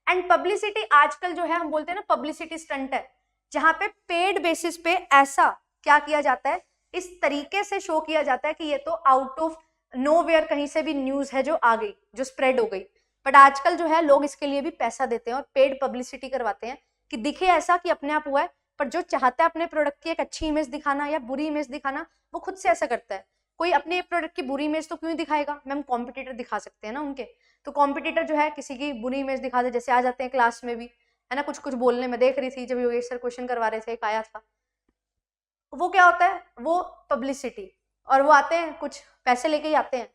[SPEAKER 1] एंड पब्लिसिटी आजकल जो है हम बोलते हैं ना पब्लिसिटी स्टंट है, जहां पे पेड बेसिस पे ऐसा क्या किया जाता है, इस तरीके से शो किया जाता है कि ये तो आउट ऑफ नोवेयर कहीं से भी न्यूज है जो आ गई, जो स्प्रेड हो गई। बट आजकल जो है लोग इसके लिए भी पैसा देते हैं और पेड पब्लिसिटी करवाते हैं कि दिखे ऐसा कि अपने आप हुआ है, पर जो चाहता है अपने प्रोडक्ट की एक अच्छी इमेज दिखाना या बुरी इमेज दिखाना, वो खुद से ऐसा करता है। कोई अपने प्रोडक्ट की बुरी इमेज तो क्यों दिखाएगा मैम? कॉम्पिटिटर दिखा सकते हैं ना उनके। तो कॉम्पिटिटर जो है किसी की बुरी इमेज दिखा दे, जैसे आ जाते हैं क्लास में भी, है ना, कुछ कुछ बोलने में, देख रही थी जब योगेश सर क्वेश्चन करवा रहे थे, एक आया था, वो क्या होता है? वो पब्लिसिटी, और वो आते हैं कुछ पैसे लेके ही आते हैं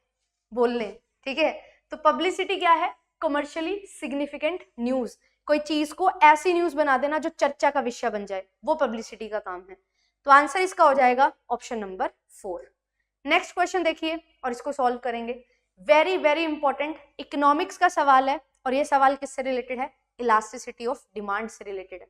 [SPEAKER 1] बोलने, ठीक है। तो पब्लिसिटी क्या है? कमर्शियली सिग्निफिकेंट न्यूज, कोई चीज को ऐसी न्यूज बना देना जो चर्चा का विषय बन जाए, वो पब्लिसिटी का काम है। तो आंसर इसका हो जाएगा ऑप्शन नंबर 4। नेक्स्ट क्वेश्चन देखिए और इसको सॉल्व करेंगे। वेरी वेरी इंपॉर्टेंट इकोनॉमिक्स का सवाल है, और ये सवाल किससे रिलेटेड है? इलास्टिसिटी ऑफ डिमांड से रिलेटेड है।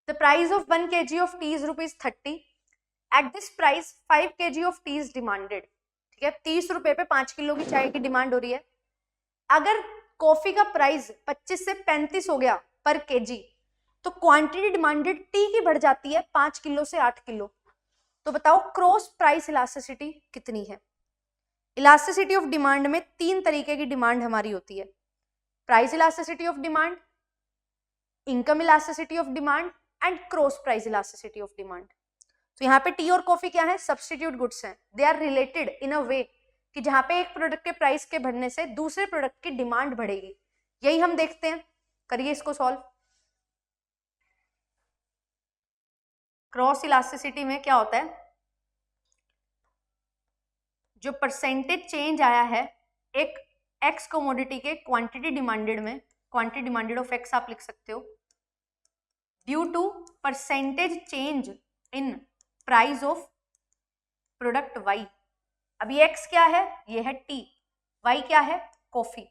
[SPEAKER 1] The price of 1 kg of tea is ₹30. At this price 5 kg of tea is demanded. ठीक है, 30 रुपए पे 5 किलो की चाय की डिमांड हो रही है। अगर कॉफी का प्राइस 25 से 35 हो गया पर केजी, तो क्वांटिटी डिमांडेड टी की बढ़ जाती है 5 किलो से 8 किलो। तो बताओ क्रॉस प्राइस इलास्टिसिटी कितनी है? इलास्टिसिटी ऑफ डिमांड में 3 तरीके की डिमांड हमारी होती है। Price elasticity of demand, income elasticity of demand, and cross price elasticity of demand. तो यहाँ पे टी और कॉफी क्या है? सब्सटीट्यूट गुड्स हैं। दे आर रिलेटेड इन अ वे कि जहां पे एक प्रोडक्ट के प्राइस के बढ़ने से दूसरे प्रोडक्ट की डिमांड बढ़ेगी। यही हम देखते हैं, करिए इसको सॉल्व। क्रॉस इलास्टिसिटी में क्या होता है? जो परसेंटेज चेंज आया है एक एक्स कमोडिटी के क्वांटिटी डिमांडेड में, क्वांटिटी डिमांडेड ऑफ एक्स आप लिख सकते हो, due to percentage change in price of product Y. अभी एक्स क्या है? ये है टी, वाई क्या है? कॉफी।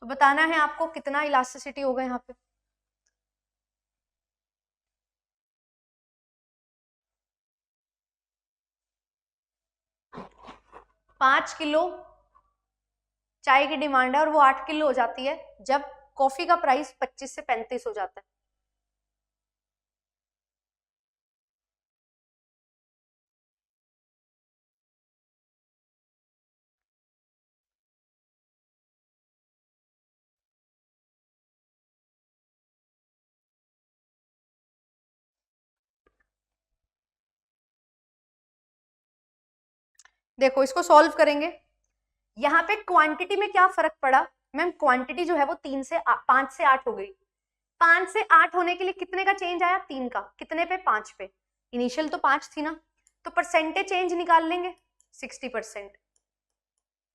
[SPEAKER 1] तो बताना है आपको कितना इलास्टिसिटी होगा यहाँ पे। 5 किलो चाय की डिमांड है और वो 8 किलो हो जाती है जब कॉफी का प्राइस 25 से 35 हो जाता है। देखो इसको सॉल्व करेंगे। यहाँ पे क्वांटिटी में क्या फर्क पड़ा मैम, क्वांटिटी जो है वो 5 से 8 हो गई। 5 से 8 होने के लिए कितने का चेंज आया, 3 का, कितने पे, 5 पे। इनिशियल तो 5 थी ना, तो परसेंटेज चेंज निकाल लेंगे 60%।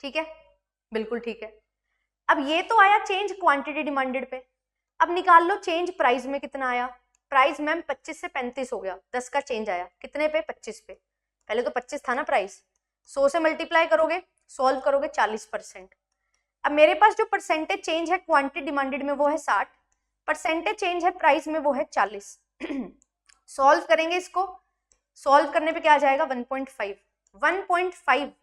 [SPEAKER 1] ठीक है, बिल्कुल ठीक है। अब ये तो आया चेंज क्वांटिटी डिमांडेड पे, अब निकाल लो चेंज प्राइस में कितना आया। प्राइस मैम 25 से 35 हो गया, 10 का चेंज आया, कितने पे, 25 पे। पहले तो 25 था ना प्राइस, 100 से मल्टीप्लाई करोगे, सॉल्व करोगे 40%। अब मेरे पास जो परसेंटेज चेंज है क्वांटिटी डिमांडेड में वो है 60, परसेंटेज चेंज है प्राइस में वो है 40। सॉल्व करेंगे इसको, सॉल्व करने पे क्या आ जाएगा 1.5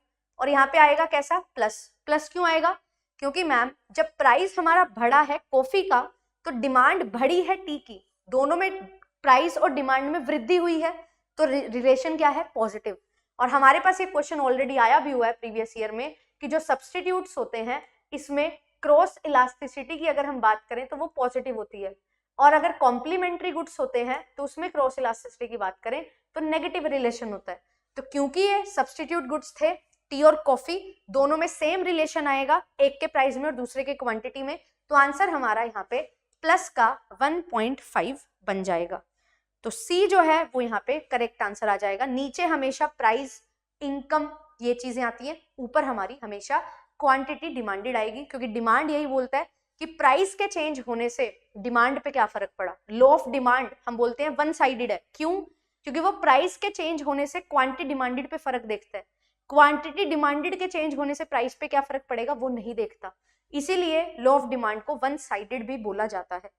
[SPEAKER 1] और यहाँ पे आएगा कैसा, प्लस। प्लस क्यों आएगा, क्योंकि मैम जब प्राइस हमारा बढ़ा है कॉफी का तो डिमांड बढ़ी है टी की, दोनों में प्राइस और डिमांड में वृद्धि हुई है, तो रिलेशन क्या है, पॉजिटिव। और हमारे पास ये क्वेश्चन ऑलरेडी आया भी हुआ है प्रीवियस ईयर में कि जो सब्सटीट्यूट्स होते हैं इसमें क्रॉस इलास्टिसिटी की अगर हम बात करें तो वो पॉजिटिव होती है, और अगर कॉम्प्लीमेंट्री गुड्स होते हैं तो उसमें क्रॉस इलास्टिसिटी की बात करें तो नेगेटिव रिलेशन होता है। तो क्योंकि ये सब्सटीट्यूट गुड्स थे, टी और कॉफी दोनों में सेम रिलेशन आएगा, एक के प्राइस में और दूसरे के क्वांटिटी में, तो आंसर हमारा यहाँ पे प्लस का 1.5 बन जाएगा। तो सी जो है वो यहाँ पे करेक्ट आंसर आ जाएगा। नीचे हमेशा प्राइस, इनकम, ये चीजें आती हैं, ऊपर हमारी हमेशा क्वांटिटी डिमांडेड आएगी, क्योंकि डिमांड यही बोलता है कि प्राइस के चेंज होने से डिमांड पे क्या फर्क पड़ा। लॉ ऑफ डिमांड हम बोलते हैं वन साइडेड है, क्यों, क्योंकि वो प्राइस के चेंज होने से क्वांटिटी डिमांडेड पे फर्क देखता है, क्वांटिटी डिमांडेड के चेंज होने से प्राइस पे क्या फर्क पड़ेगा वो नहीं देखता, इसीलिए लॉ ऑफ डिमांड को वन साइडेड भी बोला जाता है।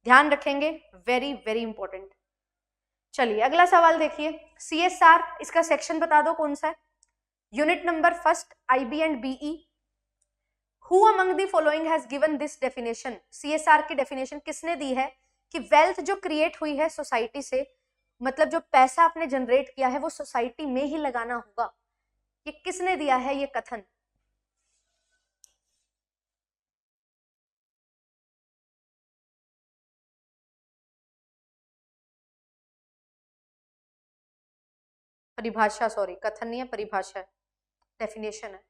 [SPEAKER 1] ध्यान रखेंगे, वेरी वेरी इंपॉर्टेंट। चलिए अगला सवाल देखिए, CSR, इसका सेक्शन बता दो कौन सा है। Unit number first, IB and BE। Who among the following has given this definition? CSR की डेफिनेशन किसने दी है कि वेल्थ जो क्रिएट हुई है सोसाइटी से, मतलब जो पैसा आपने जनरेट किया है वो सोसाइटी में ही लगाना होगा, ये किसने दिया है ये कथन। परिभाषा, सॉरी कथन नहीं है, परिभाषा है, डेफिनेशन है।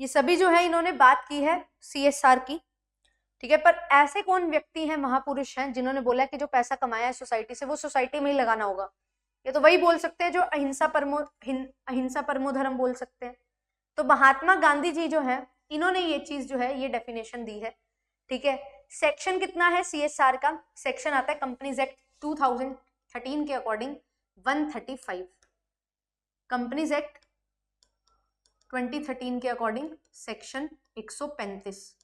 [SPEAKER 1] ये सभी जो है इन्होंने बात की है CSR की, ठीक है, पर ऐसे कौन व्यक्ति हैं, महापुरुष हैं जिन्होंने बोला कि जो पैसा कमाया है सोसाइटी से वो सोसाइटी में ही लगाना होगा। ये तो वही बोल सकते हैं जो अहिंसा परमो धर्म बोल सकते हैं। तो महात्मा गांधी जी जो है इन्होंने ये चीज जो है ये डेफिनेशन दी है। ठीक है, सेक्शन कितना है CSR का, सेक्शन आता है कंपनीज एक्ट 2013 के अकॉर्डिंग 135, कंपनीज एक्ट 2013 के अकॉर्डिंग सेक्शन 135,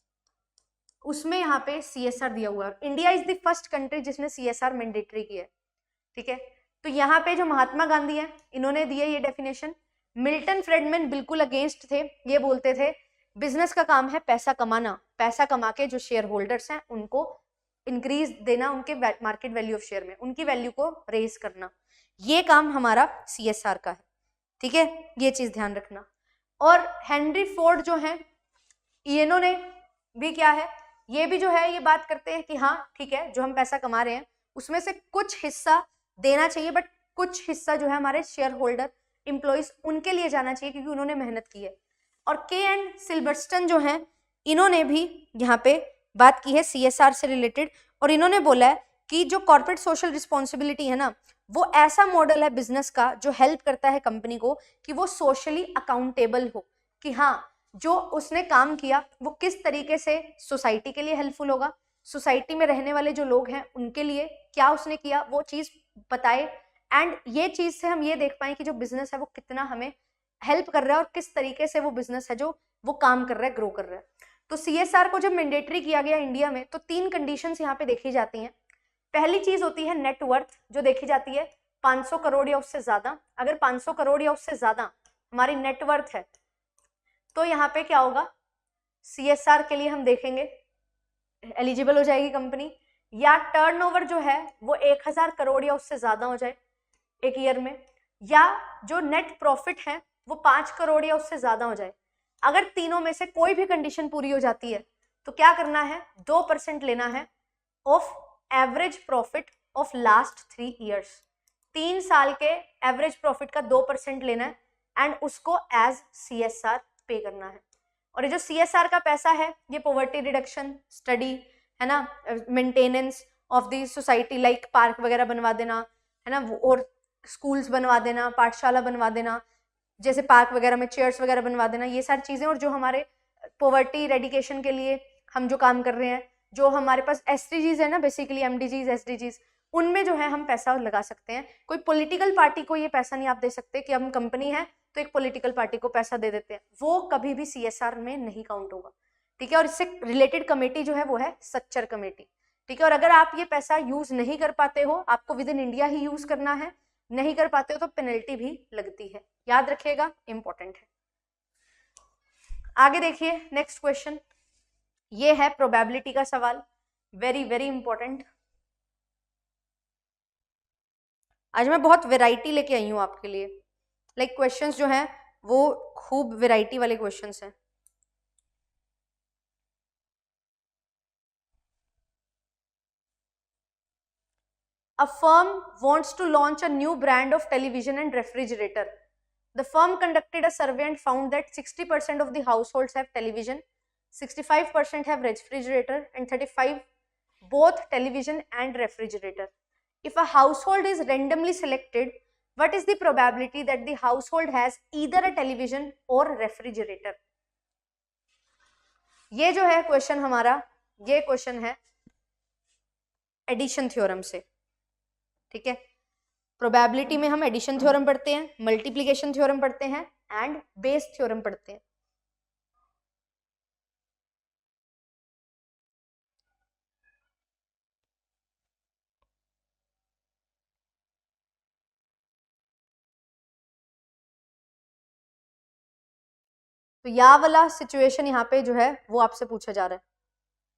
[SPEAKER 1] उसमें यहाँ पे CSR दिया हुआ है। India is the first country जिसने CSR मैंडेटरी किया है। ठीक है, तो यहाँ पे जो महात्मा गांधी है इन्होंने दिया ये डेफिनेशन। मिल्टन फ्रेडमैन बिल्कुल अगेंस्ट थे, ये बोलते थे बिजनेस का काम है पैसा कमाना, पैसा कमा के जो शेयर होल्डर्स हैं उनको इंक्रीज देना, उनके मार्केट वैल्यू ऑफ शेयर में उनकी वैल्यू को रेज करना, ये काम हमारा CSR का है। ठीक है, ये चीज ध्यान रखना। और हेनरी फोर्ड जो है इन्होंने भी क्या है, ये भी जो है ये बात करते हैं कि हाँ ठीक है जो हम पैसा कमा रहे हैं उसमें से कुछ हिस्सा देना चाहिए, बट कुछ हिस्सा जो है हमारे शेयर होल्डर एम्प्लॉइज उनके लिए जाना चाहिए क्योंकि उन्होंने मेहनत की है। और के.एन. सिल्वर्स्टन जो है इन्होंने भी यहाँ पे बात की है CSR से रिलेटेड, और इन्होंने बोला है कि जो कॉर्पोरेट सोशल रिस्पॉन्सिबिलिटी है ना वो ऐसा मॉडल है बिजनेस का जो हेल्प करता है कंपनी को कि वो सोशली अकाउंटेबल हो, कि हाँ जो उसने काम किया वो किस तरीके से सोसाइटी के लिए हेल्पफुल होगा, सोसाइटी में रहने वाले जो लोग हैं उनके लिए क्या उसने किया वो चीज बताए, एंड ये चीज से हम ये देख पाए कि जो बिजनेस है वो कितना हमें हेल्प कर रहा है और किस तरीके से वो बिजनेस है जो वो काम कर रहा है, ग्रो कर रहा है। तो CSR को जब मैंडेटरी किया गया इंडिया में तो 3 कंडीशंस यहाँ पे देखी जाती हैं। पहली चीज होती है नेटवर्थ, जो देखी जाती है 500 करोड़ या उससे ज्यादा। अगर 500 करोड़ या उससे ज्यादा हमारी नेटवर्थ है तो यहाँ पे क्या होगा, CSR के लिए हम देखेंगे एलिजिबल हो जाएगी कंपनी। या टर्नओवर जो है वो 1000 करोड़ या उससे ज्यादा हो जाए एक ईयर में, या जो नेट प्रॉफिट है वो 5 करोड़ या उससे ज्यादा हो जाए। अगर तीनों में से कोई भी कंडीशन पूरी हो जाती है तो क्या करना है, 2% लेना है of average profit of last 3 years. 3 साल के एवरेज प्रॉफिट का 2% लेना है एंड उसको एज CSR पे करना है। और ये जो CSR का पैसा है ये पॉवर्टी रिडक्शन, स्टडी है ना, maintenance of the society, like park वगैरह बनवा देना है ना, और स्कूल्स बनवा देना, पाठशाला बनवा देना, जैसे पार्क वगैरह में चेयर्स वगैरह बनवा देना, ये सारी चीजें। और जो हमारे पॉवर्टी रेडिकेशन के लिए हम जो काम कर रहे हैं, जो हमारे पास SDGs है ना, बेसिकली MDGs SDGs, उनमें जो है हम पैसा लगा सकते हैं। कोई पॉलिटिकल पार्टी को ये पैसा नहीं आप दे सकते कि हम कंपनी है तो एक पॉलिटिकल पार्टी को पैसा दे देते हैं, वो कभी भी CSR में नहीं काउंट होगा, ठीक है। और इससे रिलेटेड कमेटी जो है वो है सच्चर कमेटी, ठीक है। और अगर आप ये पैसा यूज नहीं कर पाते हो, आपको with in India he use करना है, नहीं कर पाते हो तो पेनल्टी भी लगती है, याद रखिएगा, इंपॉर्टेंट है। आगे देखिए नेक्स्ट क्वेश्चन, ये है प्रोबेबिलिटी का सवाल, वेरी वेरी इंपॉर्टेंट। आज मैं बहुत वैरायटी लेके आई हूं आपके लिए, लाइक क्वेश्चंस जो हैं वो खूब वैरायटी वाले क्वेश्चंस हैं। A firm wants to launch a new brand of television and refrigerator. The firm conducted a survey and found that 60% of the households have television, 65% have refrigerator, and 35% both television and refrigerator. If a household is randomly selected, what is the probability that the household has either a television or refrigerator? ये जो है question हमारा, ये question है addition theorem से, ठीक है। Probability में हम एडिशन थ्योरम पढ़ते हैं, मल्टीप्लिकेशन थ्योरम पढ़ते हैं एंड बेस थ्योरम पढ़ते हैं। तो या वाला सिचुएशन यहाँ पे जो है वो आपसे पूछा जा रहा है,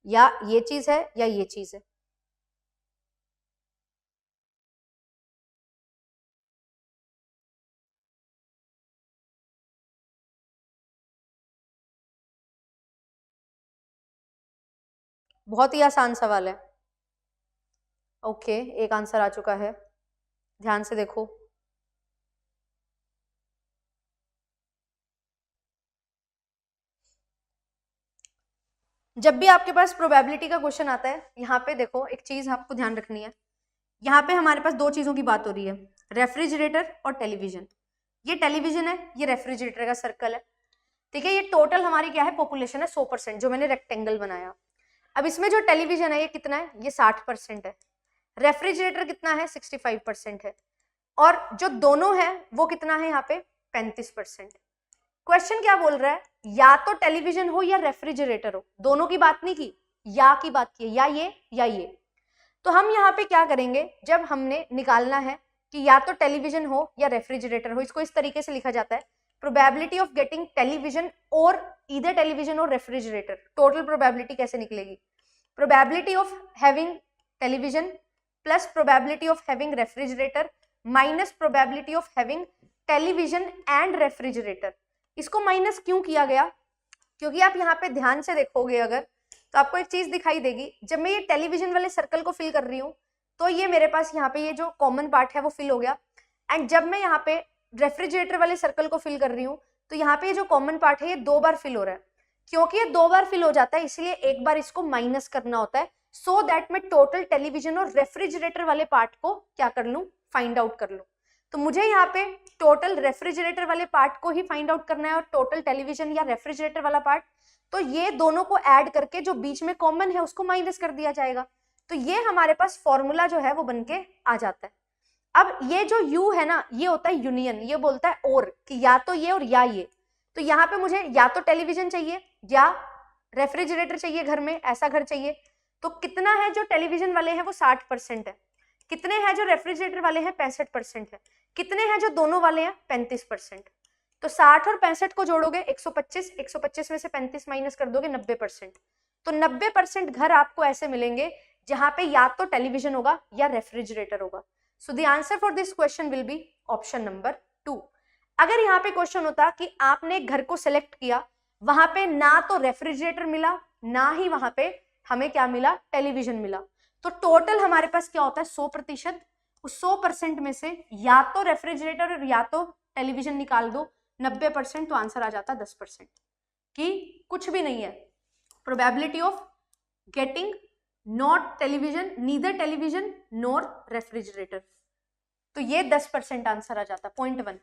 [SPEAKER 1] या ये चीज है या ये चीज है। बहुत ही आसान सवाल है। ओके, एक आंसर आ चुका है, ध्यान से देखो। जब भी आपके पास प्रोबेबिलिटी का क्वेश्चन आता है, यहाँ पे देखो एक चीज आपको ध्यान रखनी है, यहाँ पे हमारे पास 2 चीजों की बात हो रही है, रेफ्रिजरेटर और टेलीविजन। ये टेलीविजन है, ये रेफ्रिजरेटर का सर्कल है, ठीक है। ये टोटल हमारी क्या है, पॉपुलेशन है 100%, जो मैंने रेक्टेंगल बनाया। अब इसमें जो टेलीविजन है ये कितना है, ये 60% है। रेफ्रिजरेटर कितना है, 65% है। और जो दोनों है वो कितना है यहाँ पे, 35%। क्वेश्चन क्या बोल रहा है, या तो टेलीविजन हो या रेफ्रिजरेटर हो, दोनों की बात नहीं की, या की बात की है, या ये या ये। तो हम यहाँ पे क्या करेंगे, जब हमने निकालना है कि या तो टेलीविजन हो या रेफ्रिजरेटर हो, इसको इस तरीके से लिखा जाता है, प्रोबेबिलिटी ऑफ गेटिंग टेलीविजन और ईदर टेलीविजन और रेफ्रिजरेटर। टोटल प्रोबेबिलिटी कैसे निकलेगी, probability of having television plus probability of having refrigerator minus probability of having television and refrigerator. इसको माइनस क्यों किया गया, क्योंकि आप यहाँ पे ध्यान से देखोगे अगर तो आपको एक चीज दिखाई देगी, जब मैं ये टेलीविजन वाले सर्कल को फिल कर रही हूँ तो ये मेरे पास यहाँ पे ये जो कॉमन पार्ट है वो फिल हो गया, एंड जब मैं यहाँ पे रेफ्रिजरेटर वाले सर्कल को फिल कर रही हूँ तो यहाँ पे ये जो कॉमन पार्ट है ये 2 बार फिल हो रहा है। क्योंकि ये 2 बार फिल हो जाता है इसलिए एक बार इसको माइनस करना होता है, सो दैट मैं टोटल टेलीविजन और रेफ्रिजरेटर वाले पार्ट को क्या कर लूँ, फाइंड आउट कर लूँ। तो मुझे यहाँ पे टोटल रेफ्रिजरेटर वाले पार्ट को ही फाइंड आउट करना है और टोटल टेलीविजन या रेफ्रिजरेटर वाला पार्ट, तो ये दोनों को ऐड करके जो बीच में कॉमन है उसको माइनस कर दिया जाएगा। तो ये हमारे पास फॉर्मूला जो है वो बनके आ जाता है। अब ये जो यू है ना, ये होता है यूनियन, ये बोलता है और कि या तो ये और या ये। तो यहाँ पे मुझे या तो टेलीविजन चाहिए या रेफ्रिजरेटर चाहिए घर में, ऐसा घर चाहिए। तो कितना है जो टेलीविजन वाले हैं वो 60% है, कितने हैं जो रेफ्रिजरेटर वाले हैं 65% है, कितने हैं जो दोनों वाले हैं 35%। तो 60 और 65 को जोड़ोगे 125, 125 में से 35 माइनस कर दोगे 90%। तो 90% घर आपको ऐसे मिलेंगे जहां पे या तो टेलीविजन होगा या रेफ्रिजरेटर होगा। सो the answer for this question will be option number 2। अगर यहाँ पे क्वेश्चन होता कि आपने घर को सिलेक्ट किया, वहां पे ना तो रेफ्रिजरेटर मिला ना ही वहां पे हमें क्या मिला, टेलीविजन मिला, तो टोटल हमारे पास क्या होता है 100%। उस 100% में से या तो रेफ्रिजरेटर और या तो टेलीविजन निकाल दो, 90%, तो आंसर आ जाता 10% कि कुछ भी नहीं है। Probability of getting not television, neither television nor refrigerator, तो ये 10% आंसर आ जाता। पॉइंट 1।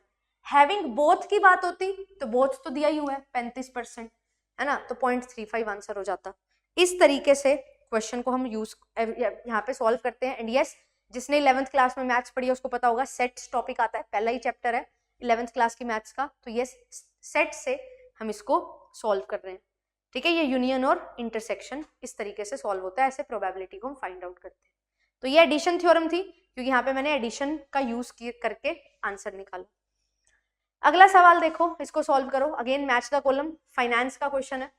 [SPEAKER 1] हैविंग बोथ की बात होती तो बोथ तो दिया ही हुआ है 35%, है ना, तो 0.35 आंसर हो जाता। इस तरीके से क्वेश्चन को हम यूज यहाँ पे सॉल्व करते हैं। एंड यस, जिसने 11th क्लास में मैथ्स पढ़ी है उसको पता होगा सेट्स टॉपिक आता है, पहला ही चैप्टर है 11th क्लास की मैथ्स का। तो ये सेट से हम इसको सॉल्व कर रहे हैं, ठीक है। ये यूनियन और इंटरसेक्शन इस तरीके से सॉल्व होता है, ऐसे प्रोबेबिलिटी को हम फाइंड आउट करते हैं। तो ये एडिशन थ्योरम थी, क्योंकि यहाँ पे मैंने एडिशन का यूज करके आंसर निकाला। अगला सवाल देखो, इसको सॉल्व करो। Again match the column, finance का क्वेश्चन है।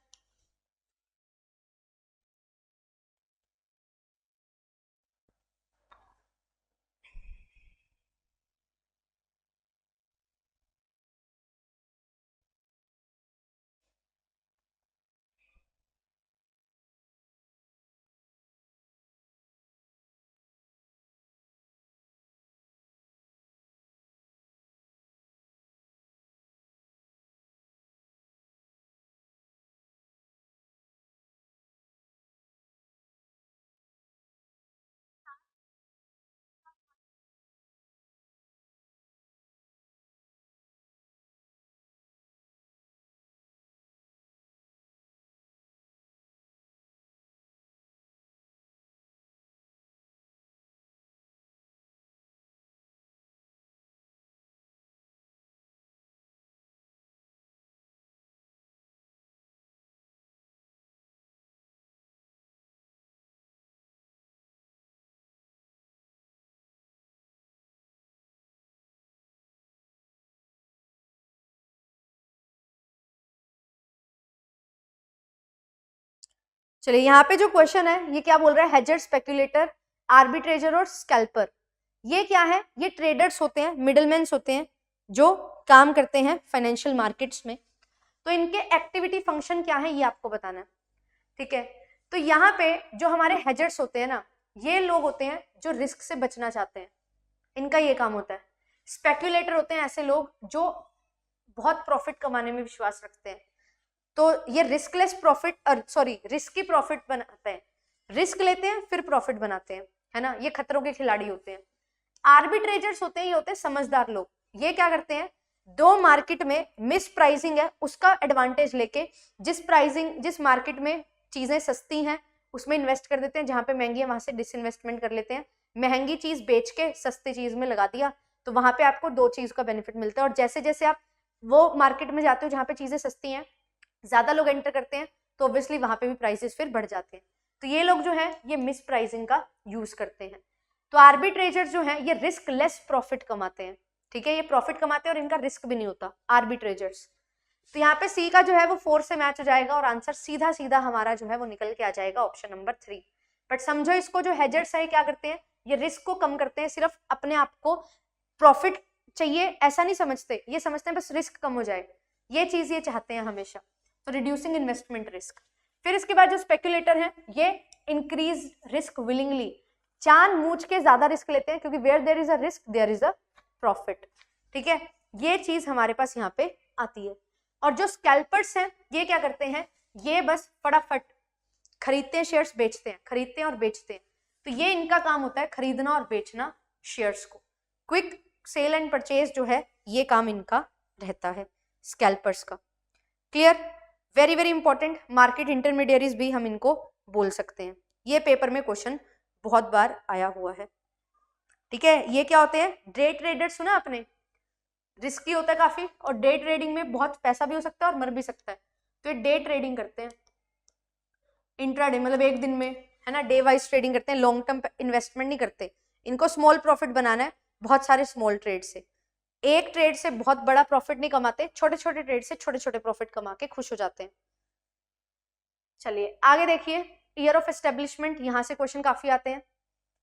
[SPEAKER 1] चलिए, यहाँ पे जो क्वेश्चन है ये क्या बोल रहा है, हेजर, स्पेक्यूलेटर, आर्बिट्रेजर और स्कैल्पर, ये क्या है, ये ट्रेडर्स होते हैं, मिडलमैन होते हैं जो काम करते हैं फाइनेंशियल मार्केट्स में। तो इनके एक्टिविटी फंक्शन क्या है ये आपको बताना है, ठीक है। तो यहाँ पे जो हमारे हेजर्स होते हैं ना, ये लोग होते हैं जो रिस्क से बचना चाहते हैं, इनका ये काम होता है। स्पेक्यूलेटर होते हैं ऐसे लोग जो बहुत प्रॉफिट कमाने में विश्वास रखते हैं, तो ये riskless profit, sorry risky profit बनाते हैं, रिस्क लेते हैं फिर प्रॉफिट बनाते हैं, है ना, ये खतरों के खिलाड़ी होते हैं। आर्बिट्रेजर्स होते हैं, ये होते हैं समझदार लोग। ये क्या करते हैं, दो मार्केट में मिस प्राइसिंग है उसका एडवांटेज लेके जिस मार्केट में चीजें सस्ती हैं उसमें इन्वेस्ट कर देते हैं, जहां पे महंगी है वहां से डिसइन्वेस्टमेंट कर लेते हैं। महंगी चीज बेच के सस्ती चीज में लगा दिया, तो वहां पे आपको दो चीज का बेनिफिट मिलता है। और जैसे जैसे आप वो मार्केट में जाते हो जहां पे चीजें सस्ती हैं, ज्यादा लोग एंटर करते हैं, तो ऑब्वियसली वहां पे भी प्राइसेस फिर बढ़ जाते हैं। तो ये लोग जो है ये मिस प्राइसिंग का यूज करते हैं। तो आर्बिट्रेजर जो है ये रिस्क लेस प्रॉफिट कमाते हैं, ठीक है, ये प्रॉफिट कमाते हैं और इनका रिस्क भी नहीं होता, आर्बिट्रेजर्स। तो यहाँ पे सी का जो है वो 4 से मैच हो जाएगा और आंसर सीधा सीधा हमारा जो है वो निकल के आ जाएगा ऑप्शन नंबर 3। बट समझो इसको, जो हेजर्स है क्या करते हैं, ये रिस्क को कम करते हैं, सिर्फ अपने आप को प्रॉफिट चाहिए ऐसा नहीं समझते, ये समझते हैं बस रिस्क कम हो जाए, ये चीज ये चाहते हैं हमेशा, तो रिड्यूसिंग इन्वेस्टमेंट रिस्क। फिर इसके बाद जो स्पेक्यूलेटर है ये इंक्रीज रिस्क विलिंगली, जानबूझ के ज्यादा रिस्क लेते हैं, क्योंकि where there is a risk there is a profit, ठीक है, ये चीज हमारे पास यहाँ पे आती है। और जो स्कैल्पर्स हैं ये क्या करते हैं, ये बस फटाफट खरीदते हैं शेयर्स, बेचते हैं, खरीदते हैं और बेचते हैं। तो ये इनका काम होता है खरीदना और बेचना शेयर्स को, क्विक सेल एंड परचेज जो है ये काम इनका रहता है, स्कैल्पर्स का। Clear? Very very important, market intermediaries भी हम इनको बोल सकते हैं। ये पेपर में क्वेश्चन बहुत बार आया हुआ है। ठीक है, ये क्या होते हैं? डे ट्रेडर सुना आपने? रिस्की होता है काफी, और डे ट्रेडिंग में बहुत पैसा भी हो सकता है और मर भी सकता है। तो ये डे ट्रेडिंग करते हैं, इंट्राडे मतलब एक दिन में, है ना, डे वाइज ट्रेडिंग करते हैं, लॉन्ग टर्म इन्वेस्टमेंट नहीं करते। इनको स्मॉल प्रॉफिट बनाना है, बहुत सारे स्मॉल ट्रेड से। एक ट्रेड से बहुत बड़ा प्रॉफिट नहीं कमाते, छोटे छोटे ट्रेड से छोटे छोटे प्रॉफिट कमा के खुश हो जाते हैं। चलिए आगे देखिए, ईयर ऑफ एस्टेब्लिशमेंट, यहां से क्वेश्चन काफी आते हैं।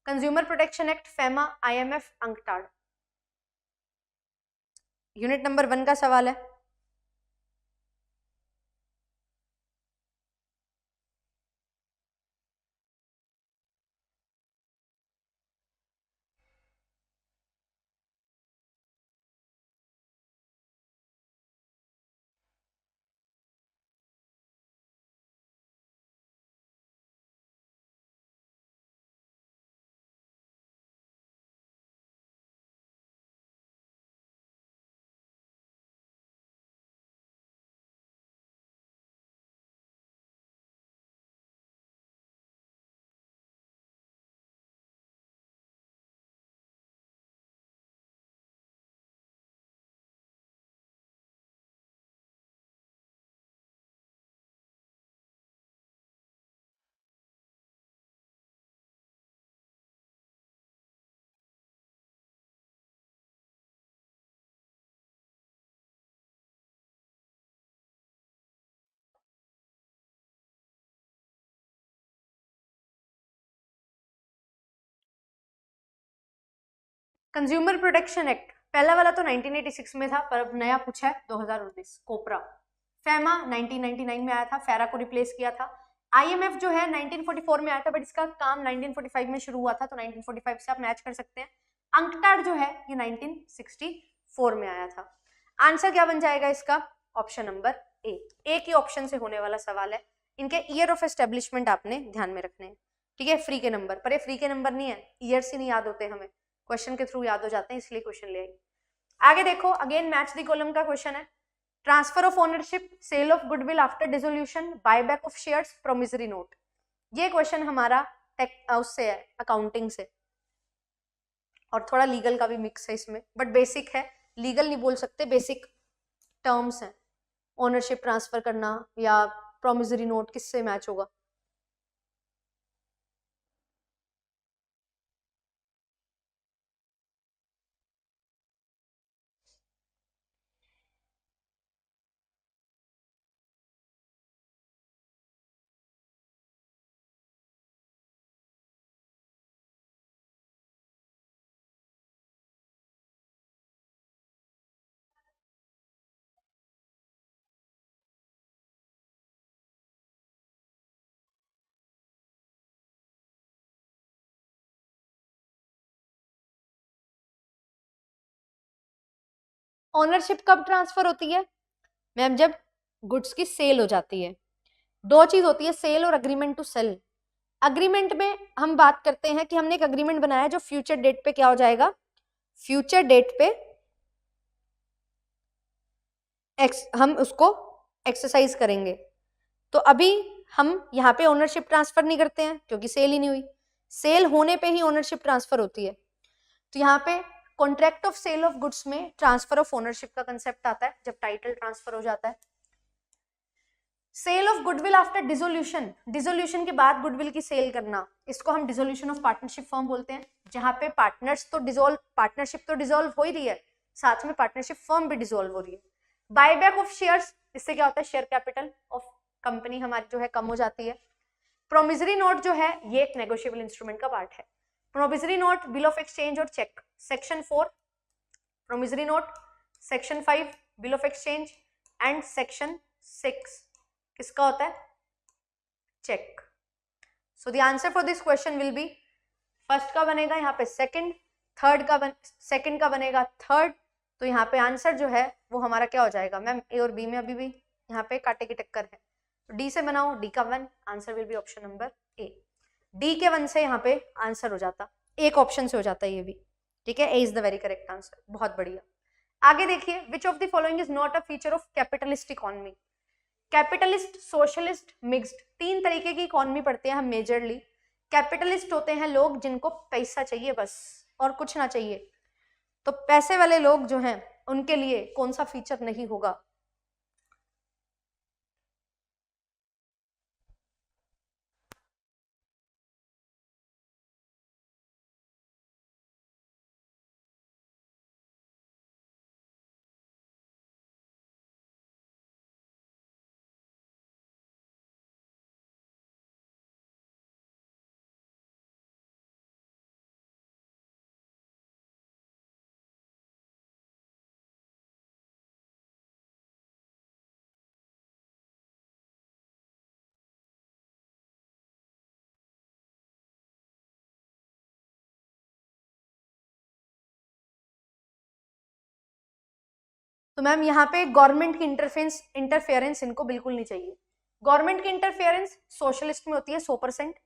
[SPEAKER 1] Consumer protection act, FEMA, IMF, UNCTAD. Unit number 1 का सवाल है। कंज्यूमर प्रोटेक्शन एक्ट पहला वाला तो 1986 में था, पर अब नया पूछा है 2019, कोपरा। फेमा 1999 में आया था, फेरा को रिप्लेस किया था। IMF जो है 1944 में आया था, बट इसका काम 1945 में शुरू हुआ था, तो 1945 से आप मैच कर सकते हैं। अंकटाड जो है ये 1964 में आया था। आंसर क्या बन जाएगा इसका? ऑप्शन नंबर ए। एक ही ऑप्शन से होने वाला सवाल है। इनके ईयर ऑफ एस्टेब्लिशमेंट आपने ध्यान में रखने हैं। ठीक है, फ्री के नंबर, पर ये फ्री के नंबर नहीं है, ईयर्स ही नहीं याद होते हमें, क्वेश्चन के थ्रू याद हो जाते हैं, इसलिए क्वेश्चन ले आई। आगे देखो, अगेन मैच द कॉलम का क्वेश्चन है। Transfer of ownership, sale of goodwill after dissolution, buyback of shares, promissory note. ये क्वेश्चन हमारा उससे है, अकाउंटिंग से, और थोड़ा लीगल का भी मिक्स है इसमें, बट बेसिक है, लीगल नहीं बोल सकते, बेसिक टर्म्स हैं। ओनरशिप ट्रांसफर करना या प्रोमिसरी नोट किससे मैच होगा? ओनरशिप कब ट्रांसफर होती है मैम? जब गुड्स की सेल हो जाती है। दो चीज होती है, सेल और अग्रीमेंट टू सेल। अग्रीमेंट में हम बात करते हैं कि हमने एक अग्रीमेंट बनाया जो फ्यूचर डेट पे क्या हो जाएगा, फ्यूचर डेट पे हम उसको एक्सरसाइज करेंगे। तो अभी हम यहाँ पे ओनरशिप ट्रांसफर नहीं करते हैं क्योंकि सेल ही नहीं हुई, सेल होने पे ही ओनरशिप ट्रांसफर होती है। तो यहाँ पे contract of sale of goods में ट्रांसफर ऑफ ओनरशिप का कंसेप्ट आता है जब टाइटल ट्रांसफर हो जाता है। Sale of goodwill after dissolution, dissolution के बाद गुडविल की सेल करना, इसको हम डिसोल्यूशन ऑफ पार्टनरशिप फॉर्म बोलते हैं, जहां पे पार्टनरशिप तो डिसॉल्व हो ही रही है, साथ में पार्टनरशिप फर्म भी डिसॉल्व हो रही है। बायबैक ऑफ शेयर्स, इससे क्या होता है, शेयर कैपिटल ऑफ कंपनी हमारी जो है कम हो जाती है। प्रोमिसरी नोट जो है ये एक नेगोशिएबल इंस्ट्रूमेंट का पार्ट है। Promissory note, bill of exchange और cheque, section 4 promissory note, section 5 bill of exchange and section 6 किसका होता है, cheque. So the answer for this question will be, first का बनेगा यहाँ पे सेकंड, सेकंड का बनेगा थर्ड, तो यहाँ पे आंसर जो है वो हमारा क्या हो जाएगा मैम? ए और बी में अभी भी यहाँ पे कांटे की टक्कर है, तो डी से बनाओ, डी का 1, answer will be option number A. D के 1 से यहाँ पे आंसर हो जाता, एक ऑप्शन से हो जाता है ये भी। ठीक है, A is the very correct answer, बहुत बढ़िया। आगे देखिए, which of the following is not a feature of capitalist economy. Capitalist, socialist, mixed, तीन तरीके की इकोनॉमी पढ़ते हैं हम मेजरली। कैपिटलिस्ट होते हैं लोग जिनको पैसा चाहिए बस और कुछ ना चाहिए, तो पैसे वाले लोग जो हैं उनके लिए कौन सा फीचर नहीं होगा? तो मैम यहाँ पे गवर्नमेंट की इंटरफेरेंस इनको बिल्कुल नहीं चाहिए। गवर्नमेंट की इंटरफेरेंस सोशलिस्ट में होती है 100%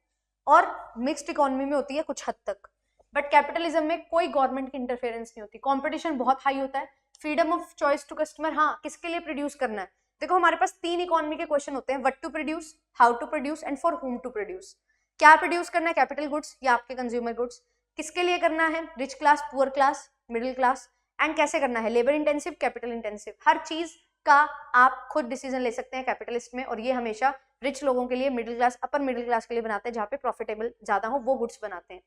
[SPEAKER 1] और मिक्स्ड इकोनॉमी में होती है कुछ हद तक, बट कैपिटलिज्म में कोई गवर्नमेंट की इंटरफेरेंस नहीं होती। कंपटीशन बहुत हाई होता है, freedom of choice to customer. हाँ, किसके लिए प्रोड्यूस करना है? देखो हमारे पास तीन इकोनॉमी के क्वेश्चन होते हैं, what to produce, how to produce and for whom to produce. क्या प्रोड्यूस करना है? कैपिटल गुड्स या आपके कंज्यूमर गुड्स। किसके लिए करना है? Rich class, poor class, middle class. And कैसे करना है? Labour intensive, capital intensive. हर चीज का आप खुद डिसीजन ले सकते हैं कैपिटलिस्ट में, और ये हमेशा रिच लोगों के लिए, middle class, upper middle class के लिए बनाते हैं, जहाँ पे प्रॉफिटेबल ज्यादा हो वो गुड्स बनाते हैं।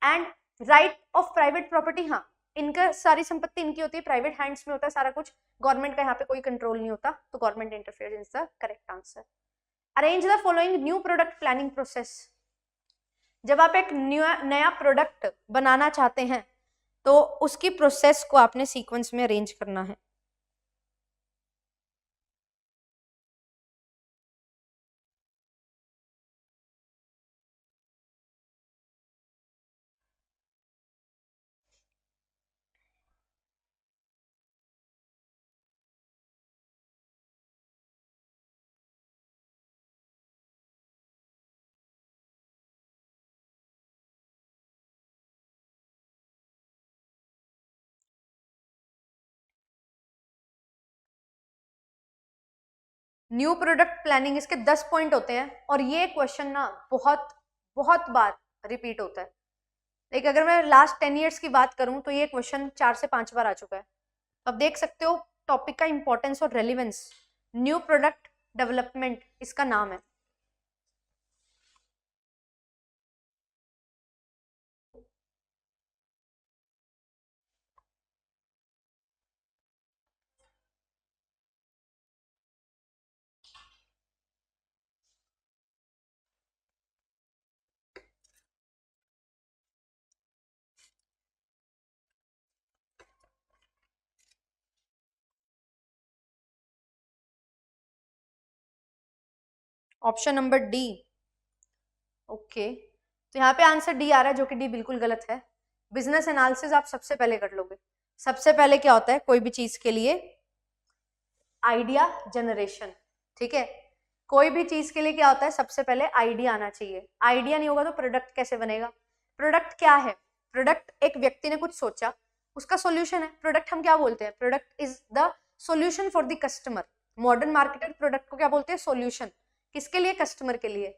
[SPEAKER 1] And right of private property, हाँ, इनका सारी संपत्ति इनकी होती है, प्राइवेट हैंड्स में होता है सारा कुछ, गवर्नमेंट का यहाँ पे कोई कंट्रोल नहीं होता, तो government interference is the correct answer. Arrange the following new product planning process. जब आप एक नया प्रोडक्ट बनाना चाहते हैं तो उसकी प्रोसेस को आपने सीक्वेंस में अरेंज करना है। न्यू प्रोडक्ट प्लानिंग, इसके 10 पॉइंट होते हैं और ये क्वेश्चन ना बहुत बहुत बार रिपीट होता है। लेकिन अगर मैं लास्ट 10 ईयर्स की बात करूं तो ये क्वेश्चन 4 से 5 बार आ चुका है। अब देख सकते हो टॉपिक का इंपॉर्टेंस और रेलिवेंस। न्यू प्रोडक्ट डेवलपमेंट इसका नाम है। Option number D. ओके, तो यहाँ पे आंसर डी आ रहा है, जो कि डी बिल्कुल गलत है। बिजनेस एनालिसिस आप सबसे पहले कर लोगे। सबसे पहले क्या होता है कोई भी चीज के लिए? Idea generation. ठीक है, कोई भी चीज के लिए क्या होता है? सबसे पहले आइडिया आना चाहिए। आइडिया नहीं होगा तो प्रोडक्ट कैसे बनेगा? प्रोडक्ट क्या है? प्रोडक्ट एक व्यक्ति ने कुछ सोचा, उसका सॉल्यूशन है। प्रोडक्ट हम क्या बोलते हैं? Product is the solution for the customer. Modern marketer product को क्या बोलते हैं? सॉल्यूशन। किसके लिए? कस्टमर के लिए।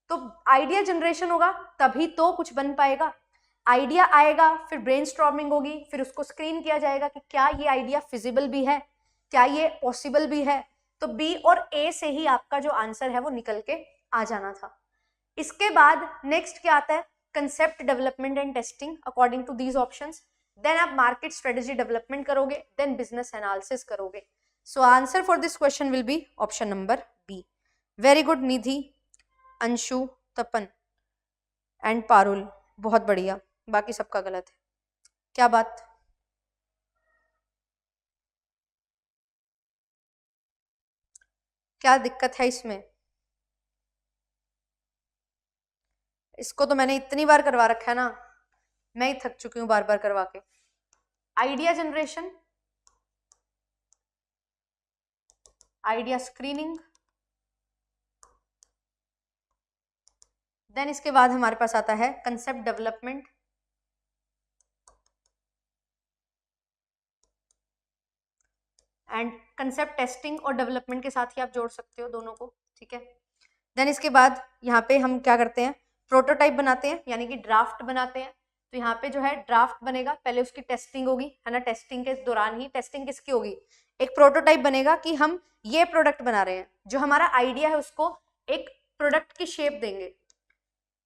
[SPEAKER 1] तो आइडिया जनरेशन होगा तभी तो कुछ बन पाएगा। आइडिया आएगा, फिर ब्रेनस्टॉर्मिंग होगी, फिर उसको स्क्रीन किया जाएगा कि क्या ये आइडिया फिजिबल भी है, क्या ये पॉसिबल भी है। तो बी और ए से ही आपका जो आंसर है वो निकल के आ जाना था। इसके बाद नेक्स्ट क्या आता है? Concept development and testing according to these options. Then आप मार्केट स्ट्रेटेजी डेवलपमेंट करोगे, देन बिजनेस एनालिसिस करोगे। So answer for this question will be option number B. Very good Nidhi, Anshu, Tapan and Parul, बहुत बढ़िया। बाकी सबका गलत है। क्या बात? क्या दिक्कत है इसमें? इसको तो मैंने इतनी बार करवा रखा है ना, मैं ही थक चुकी हूँ बार बार करवा के। Idea generation, idea screening, then इसके बाद हमारे पास आता है concept development, and concept testing और डेवलपमेंट के साथ ही आप जोड़ सकते हो दोनों को, ठीक है। देन इसके बाद यहाँ पे हम क्या करते हैं, प्रोटोटाइप बनाते हैं, यानी कि ड्राफ्ट बनाते हैं। तो यहाँ पे जो है ड्राफ्ट बनेगा, पहले उसकी टेस्टिंग होगी, है ना। टेस्टिंग के दौरान ही टेस्टिंग किसकी होगी, एक प्रोटोटाइप बनेगा कि हम ये प्रोडक्ट बना रहे हैं, जो हमारा आइडिया है उसको एक प्रोडक्ट की शेप देंगे,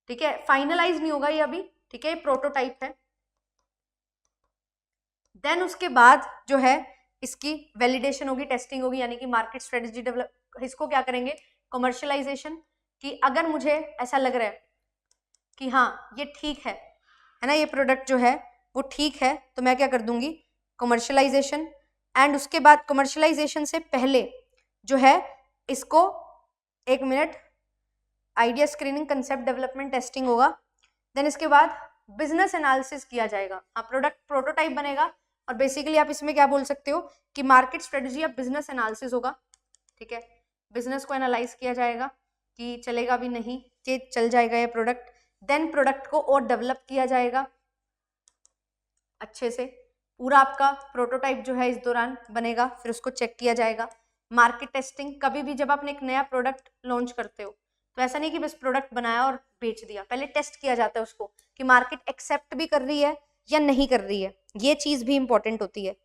[SPEAKER 1] ठीक है। फाइनलाइज नहीं होगा ये अभी, ठीक है, ये प्रोटोटाइप है। देन उसके बाद जो है इसकी वैलिडेशन होगी, टेस्टिंग होगी, यानी कि मार्केट स्ट्रेटेजी डेवलप, इसको क्या करेंगे, कमर्शियलाइजेशन, कि अगर मुझे ऐसा लग रहा है कि हाँ ये ठीक है ना, ये प्रोडक्ट जो है वो ठीक है, तो मैं क्या कर दूंगी, कमर्शियलाइजेशन। एंड उसके बाद कमर्शियलाइजेशन से पहले जो है इसको, एक minute, idea screening, concept development, testing होगा। देन इसके बाद बिजनेस एनालिसिस किया जाएगा। हाँ, प्रोडक्ट प्रोटोटाइप बनेगा और बेसिकली आप इसमें क्या बोल सकते हो कि मार्केट स्ट्रेटजी या बिजनेस एनालिसिस होगा, ठीक है। बिजनेस को एनालाइज किया जाएगा कि चलेगा भी नहीं, कि चल जाएगा ये प्रोडक्ट। देन प्रोडक्ट को और डेवलप किया जाएगा अच्छे से, पूरा आपका प्रोटोटाइप जो है इस दौरान बनेगा, फिर उसको चेक किया जाएगा। मार्केट टेस्टिंग, कभी भी जब आपने एक नया प्रोडक्ट लॉन्च करते हो तो ऐसा नहीं कि बस प्रोडक्ट बनाया और बेच दिया, पहले टेस्ट किया जाता है उसको कि मार्केट एक्सेप्ट भी कर रही है या नहीं कर रही है, ये चीज भी इंपॉर्टेंट होती है।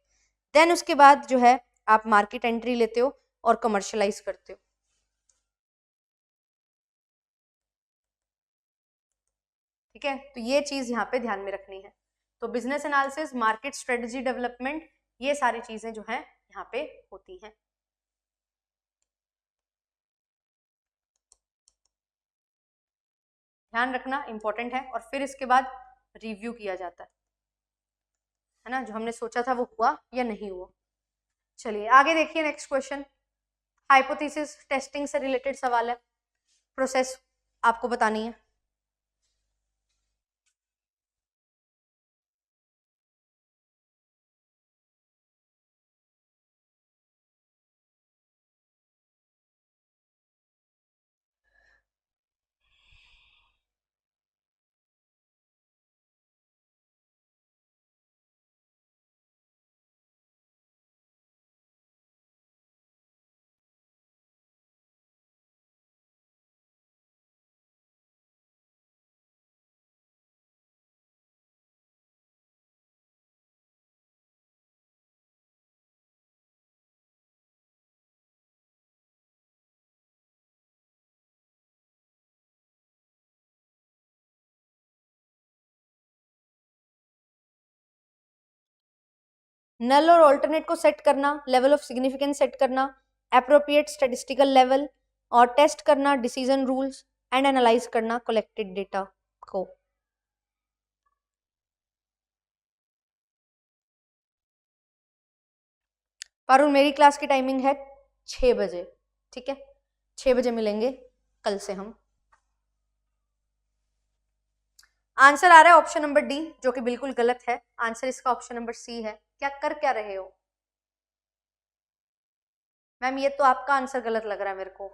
[SPEAKER 1] देन उसके बाद जो है आप मार्केट एंट्री लेते हो और कमर्शियलाइज करते हो, ठीक है। तो ये चीज यहाँ पे ध्यान में रखनी है। तो business analysis, market strategy development, ये सारी चीजें जो है यहाँ पे होती हैं। ध्यान रखना इंपॉर्टेंट है। और फिर इसके बाद रिव्यू किया जाता है ना, जो हमने सोचा था वो हुआ या नहीं हुआ। चलिए आगे देखिए, नेक्स्ट क्वेश्चन, हाइपोथेसिस टेस्टिंग से रिलेटेड सवाल है, प्रोसेस आपको बतानी है। नल और ऑल्टरनेट को सेट करना, लेवल ऑफ सिग्निफिकेंस सेट करना, एप्रोप्रिएट स्टैटिस्टिकल लेवल, और टेस्ट करना डिसीजन रूल्स, एंड एनालाइज करना कलेक्टेड डेटा को। पारुल, मेरी क्लास की टाइमिंग है 6 बजे, ठीक है, 6 बजे मिलेंगे कल से हम। आंसर आ रहा है ऑप्शन नंबर डी, जो कि बिल्कुल गलत है। आंसर इसका ऑप्शन नंबर सी है। क्या कर क्या रहे हो मैम, ये तो आपका आंसर गलत लग रहा है मेरे को।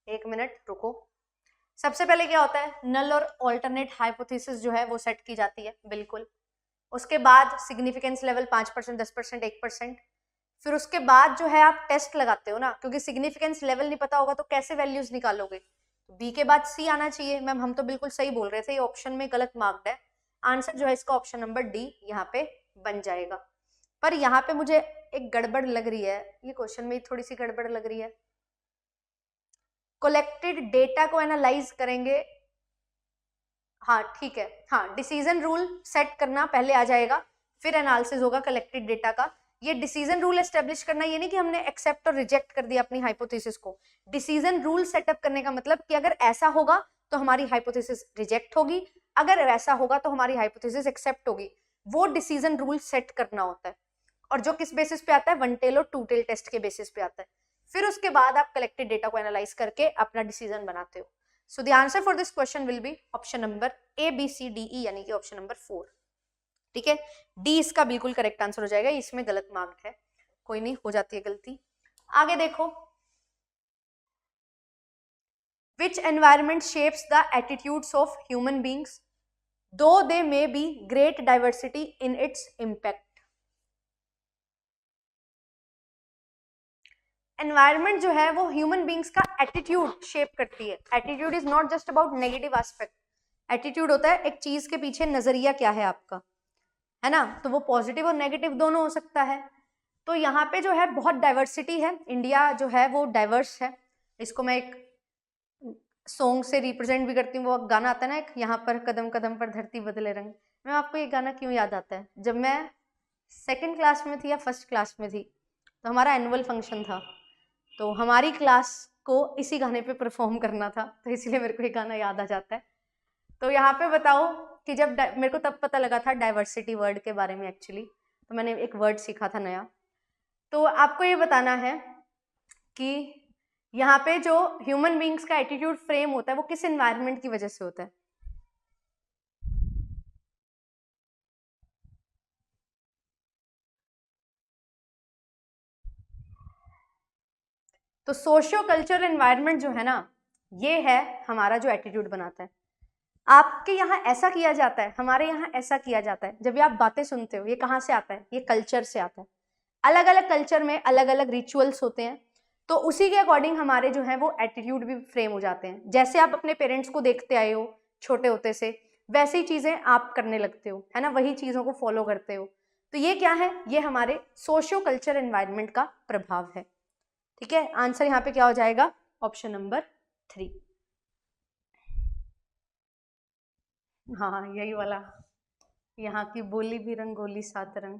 [SPEAKER 1] एक मिनट रुको। सबसे पहले क्या होता है, नल और ऑल्टरनेट हाइपोथेसिस जो है वो सेट की जाती है, बिल्कुल। उसके बाद सिग्निफिकेंस लेवल 5%, 10%, 1%। फिर उसके बाद जो है आप टेस्ट लगाते हो ना, क्योंकि सिग्निफिकेंस लेवल नहीं पता होगा तो कैसे वैल्यूज निकालोगे। बी के बाद सी आना चाहिए। मैम हम तो बिल्कुल सही बोल रहे थे, ये ऑप्शन में गलत मार्क्ड है। आंसर जो है इसका ऑप्शन नंबर डी यहाँ पे बन जाएगा। पर यहाँ पे मुझे एक गड़बड़ लग रही है, ये क्वेश्चन में थोड़ी सी गड़बड़ लग रही है। कलेक्टेड डेटा को एनालाइज करेंगे, हाँ ठीक है, हाँ डिसीजन रूल सेट करना पहले आ जाएगा, फिर एनालिसिस होगा कलेक्टेड डेटा का। ये डिसीजन रूल एस्टेब्लिश करना ये नहीं कि हमने एक्सेप्ट और रिजेक्ट कर दिया अपनी हाइपोथेसिस को। डिसीजन रूल सेटअप करने का मतलब कि अगर ऐसा होगा तो हमारी हाइपोथेसिस रिजेक्ट होगी, अगर ऐसा होगा तो हमारी हाइपोथेसिस एक्सेप्ट होगी, वो डिसीजन रूल सेट करना होता है। और जो किस बेसिस पे आता है, वन टेल और टू टेल टेस्ट के बेसिस पे आता है। फिर उसके बाद आप कलेक्टेड डेटा को एनालाइज करके अपना डिसीजन बनाते हो। So the answer for this question will be option number A B C D E, यानी कि ऑप्शन नंबर 4, ठीक है। डी इसका बिल्कुल करेक्ट आंसर हो जाएगा, इसमें गलत मार्क है, कोई नहीं, हो जाती है गलती। आगे देखो, which environment shapes the attitudes of human beings though they may be great diversity in its impact। Environment जो है वो ह्यूमन बींग्स का एटीट्यूड शेप करती है। Attitude is not just about negative aspect. Attitude होता है एक चीज के पीछे नजरिया क्या है आपका, है ना, तो वो पॉजिटिव और नेगेटिव दोनों हो सकता है। तो यहाँ पे जो है बहुत डाइवर्सिटी है, इंडिया जो है वो डाइवर्स है। इसको मैं एक सॉन्ग से रिप्रेजेंट भी करती हूँ, वो गाना आता है ना एक, यहाँ पर कदम कदम पर धरती बदले रंग। मैं आपको ये गाना क्यों याद आता है, जब मैं सेकंड क्लास में थी या फर्स्ट क्लास में थी तो हमारा एनुअल फंक्शन था, तो हमारी क्लास को इसी गाने पे परफॉर्म करना था, तो इसलिए मेरे को ये गाना याद आ जाता है। तो यहाँ पे बताओ कि जब मेरे को तब पता लगा था डाइवर्सिटी वर्ड के बारे में एक्चुअली, तो मैंने एक वर्ड सीखा था नया। तो आपको ये बताना है कि यहाँ पे जो ह्यूमन बींग्स का एटीट्यूड फ्रेम होता है वो किस एनवायरनमेंट की वजह से होता है। तो सोशियो कल्चरल एनवायरनमेंट जो है ना, ये है हमारा जो एटीट्यूड बनाता है। आपके यहाँ ऐसा किया जाता है, हमारे यहाँ ऐसा किया जाता है। जब ये आप बातें सुनते हो, ये कहाँ से आता है, ये कल्चर से आता है। अलग अलग कल्चर में अलग अलग रिचुअल्स होते हैं, तो उसी के अकॉर्डिंग हमारे जो है वो एटीट्यूड भी फ्रेम हो जाते हैं। जैसे आप अपने पेरेंट्स को देखते आए हो छोटे होते से, वैसे ही चीजें आप करने लगते हो, है ना, वही चीजों को फॉलो करते हो। तो ये क्या है, ये हमारे सोशियो कल्चर एनवायरनमेंट का प्रभाव है। ठीक है, आंसर यहाँ पे क्या हो जाएगा, ऑप्शन नंबर 3। हाँ यही वाला, यहाँ की बोली भी रंगोली सात रंग।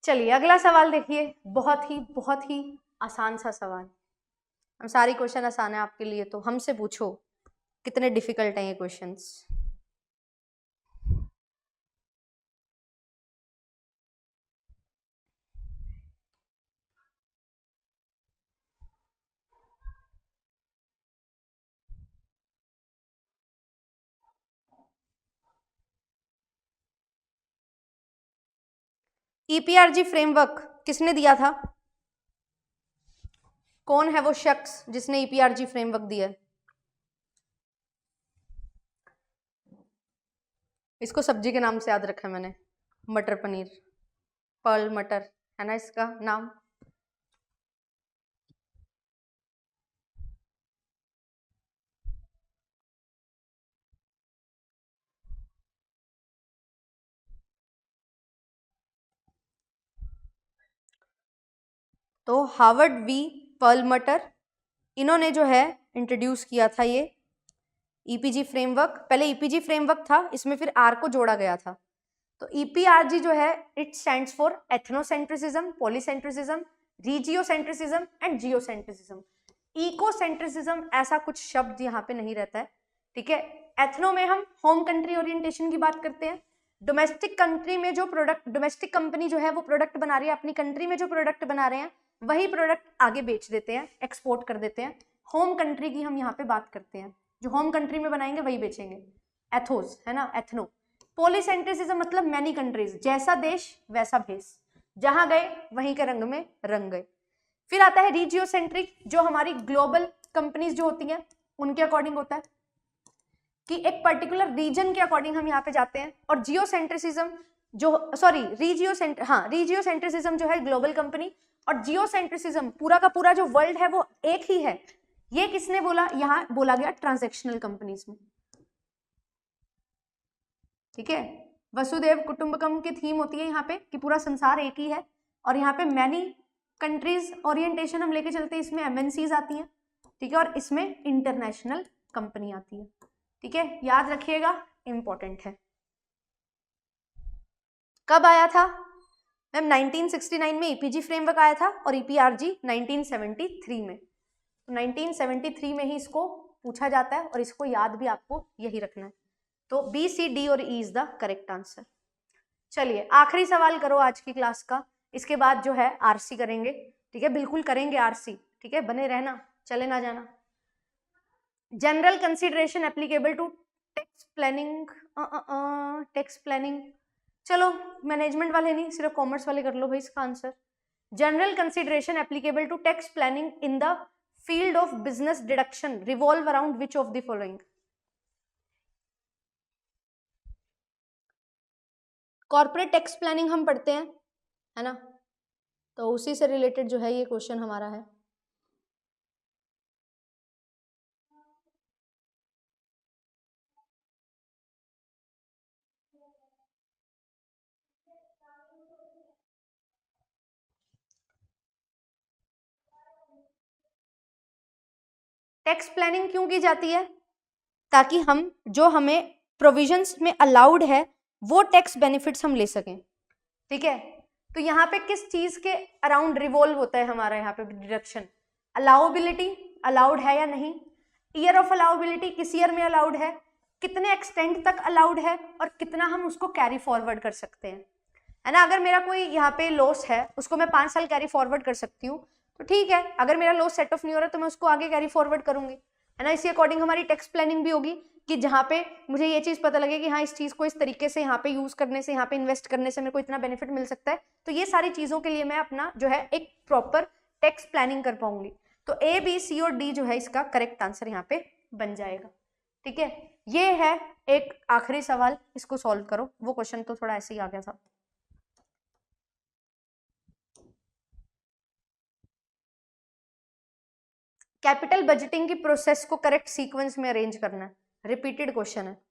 [SPEAKER 1] चलिए अगला सवाल देखिए, बहुत ही आसान सा सवाल। हम सारे क्वेश्चन आसान है आपके लिए, तो हमसे पूछो कितने डिफिकल्ट हैं ये क्वेश्चंस। ईपीआरजी फ्रेमवर्क किसने दिया था, कौन है वो शख्स जिसने ईपीआरजी फ्रेमवर्क दिया है। इसको सब्जी के नाम से याद रखा है मैंने, मटर पनीर, पर्ल मटर, है ना इसका नाम। तो हार्वर्ड वी पर्ल मटर, इन्होंने जो है इंट्रोड्यूस किया था ये ईपीजी फ्रेमवर्क। पहले ईपीजी फ्रेमवर्क था, इसमें फिर आर को जोड़ा गया था। तो ईपीआरजी जो है इट स्टैंड्स फॉर एथनोसेंट्रिसिज्म, पॉलीसेंट्रिसिज्म, रीजियोसेंट्रिसिज्म एंड जियोसेंट्रिसिज्म। इकोसेंट्रिसिज्म ऐसा कुछ शब्द यहाँ पे नहीं रहता है। ठीक है, एथनो में हम होम कंट्री ओरिएंटेशन की बात करते हैं। डोमेस्टिक कंट्री में जो प्रोडक्ट, डोमेस्टिक कंपनी जो है वो प्रोडक्ट बना रही है, अपनी कंट्री में जो प्रोडक्ट बना रहे हैं वही प्रोडक्ट आगे बेच देते हैं, एक्सपोर्ट कर देते हैं। होम कंट्री की हम यहाँ पे बात करते हैं, जो होम कंट्री में बनाएंगे वही बेचेंगे, एथोस, है ना, एथनो। पॉलीसेंट्रिसिज्म मतलब मैनी कंट्रीज, जैसा देश वैसा भेस, जहां गए वहीं के रंग में रंग गए। फिर आता है रीजियोसेंट्रिक, जो हमारी ग्लोबल कंपनीज जो होती हैं उनके अकॉर्डिंग होता है कि एक पर्टिकुलर रीजन के अकॉर्डिंग हम यहाँ पे जाते हैं। और जियोसेंट्रिसिज्म जो, सॉरी रीजियोसेंट्रिसिज्म जो है ग्लोबल कंपनी, और जियोसेंट्रिसिज्म पूरा का पूरा जो वर्ल्ड है वो एक ही है। ये किसने बोला, यहाँ बोला गया ट्रांजैक्शनल कंपनीज में। ठीक है, वसुदेव कुटुंबकम की थीम होती है यहाँ पे कि पूरा संसार एक ही है, और यहाँ पे मैनी कंट्रीज ओरिएंटेशन हम लेके चलते हैं, इसमें एमएनसीज आती हैं। ठीक है, और इसमें इंटरनेशनल कंपनी आती है। ठीक है, याद रखिएगा, इंपॉर्टेंट है। कब आया था मैम, 1969 में ईपीजी फ्रेमवर्क आया था, और ईपीआरजी 1973 में। तो 1973 में ही इसको पूछा जाता है, और इसको याद भी आपको यही रखना है। तो बी, सी, डी और E is the correct answer. चलिए आखिरी सवाल करो आज की क्लास का, इसके बाद जो है आरसी करेंगे। ठीक है, बिल्कुल करेंगे आरसी, ठीक है, बने रहना, चले ना जाना। General consideration applicable to tax planning, tax planning, चलो मैनेजमेंट वाले नहीं, सिर्फ कॉमर्स वाले कर लो भाई इसका answer. General consideration applicable to tax planning in the field of business deduction revolve around which of the following. Corporate tax planning हम पढ़ते हैं, है ना, तो उसी से रिलेटेड जो है ये क्वेश्चन हमारा है। टैक्स प्लानिंग क्यों की जाती है? ताकि हम जो हमें प्रोविजंस में अलाउड है वो टैक्स बेनिफिट्स हम ले सकें, ठीक है। तो यहाँ पे किस चीज के अराउंड रिवॉल्व होता है हमारा यहाँ पे डिडक्शन? अलाउबिलिटी, अलाउड है या नहीं, ईयर ऑफ अलाउबिलिटी, किस ईयर में अलाउड है, कितने एक्सटेंट तक अलाउड है, और कितना हम उसको कैरी फॉरवर्ड कर सकते हैं, है ना। अगर मेरा कोई यहाँ पे लॉस है उसको मैं 5 साल कैरी फॉरवर्ड कर सकती हूँ, तो ठीक है। अगर मेरा लॉस सेट ऑफ नहीं हो रहा तो मैं उसको आगे कैरी फॉरवर्ड करूंगी, है ना। इसी अकॉर्डिंग हमारी टैक्स प्लानिंग भी होगी कि जहाँ पे मुझे ये चीज पता लगे कि हाँ इस चीज को इस तरीके से यहाँ पे यूज करने से, यहाँ पे इन्वेस्ट करने से मेरे को इतना बेनिफिट मिल सकता है। तो ये सारी चीजों के लिए मैं अपना जो है एक प्रॉपर टैक्स प्लानिंग कर पाऊंगी। तो ए, बी, सी और डी जो है इसका करेक्ट आंसर यहाँ पे बन जाएगा, ठीक है। ये है एक आखिरी सवाल, इसको सॉल्व करो। वो क्वेश्चन तो थोड़ा ऐसे ही आ गया था। कैपिटल बजटिंग की प्रोसेस को करेक्ट सीक्वेंस में अरेंज करना है, रिपीटेड क्वेश्चन है।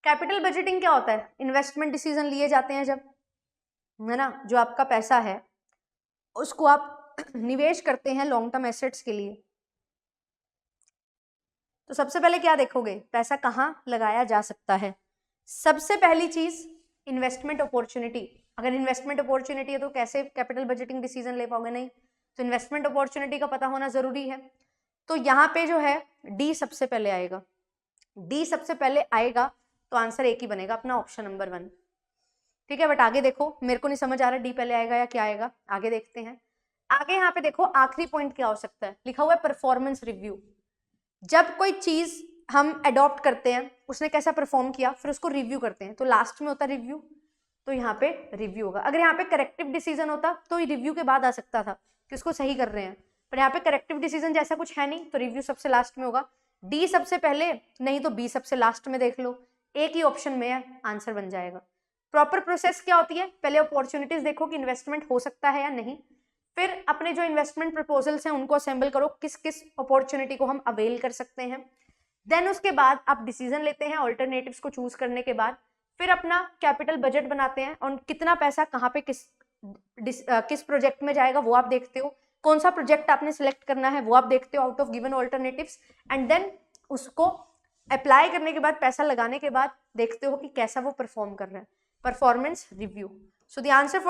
[SPEAKER 1] कैपिटल बजटिंग क्या होता है? इन्वेस्टमेंट डिसीजन लिए जाते हैं जब, है ना, जो आपका पैसा है उसको आप निवेश करते हैं लॉन्ग टर्म एसेट्स के लिए। तो सबसे पहले क्या देखोगे? पैसा कहाँ लगाया जा सकता है। सबसे पहली चीज इन्वेस्टमेंट अपॉर्चुनिटी। अगर इन्वेस्टमेंट अपॉर्चुनिटी है तो कैसे कैपिटल बजटिंग डिसीजन ले पाओगे? नहीं। तो इन्वेस्टमेंट अपॉर्चुनिटी का पता होना जरूरी है। तो यहाँ पे जो है डी सबसे पहले आएगा। डी सबसे पहले आएगा तो आंसर एक ही बनेगा अपना, ऑप्शन नंबर 1, ठीक है। बट आगे देखो, मेरे को नहीं समझ आ रहा डी पहले आएगा या क्या आएगा, आगे देखते हैं। आगे यहाँ पे देखो आखिरी पॉइंट क्या हो सकता है, लिखा हुआ है परफॉर्मेंस रिव्यू। जब कोई चीज हम अडॉप्ट करते हैं, उसने कैसा परफॉर्म किया, फिर उसको रिव्यू करते हैं, तो लास्ट में होता है रिव्यू। तो यहाँ पे रिव्यू होगा। अगर यहाँ पे करेक्टिव डिसीजन होता तो रिव्यू के बाद आ सकता था कि उसको सही कर रहे हैं, पर यहाँ पे करेक्टिव डिसीजन जैसा कुछ है नहीं, तो रिव्यू सबसे लास्ट में होगा। डी सबसे पहले, नहीं तो बी सबसे लास्ट में देख लो, एक ही ऑप्शन में है, आंसर बन जाएगा। प्रॉपर प्रोसेस क्या होती है? पहले अपॉर्चुनिटीज देखो कि इन्वेस्टमेंट हो सकता है या नहीं, फिर अपने जो इन्वेस्टमेंट प्रपोजल्स हैं उनको असेंबल करो, किस किस अपॉर्चुनिटी को हम अवेल कर सकते हैं। देन उसके बाद आप डिसीजन लेते हैं ऑल्टरनेटिव्स को चूज करने के बाद, फिर अपना कैपिटल बजट बनाते हैं और कितना पैसा कहाँ पे किस प्रोजेक्ट में जाएगा वो आप देखते हो, कौन सा प्रोजेक्ट आपने सिलेक्ट करना है वो आप देखते हो out of given alternatives, and then उसको अप्लाई करने के बाद, पैसा लगाने के बाद देखते हो कि कैसा वो परफॉर्म कर रहा है, performance review. So the answer for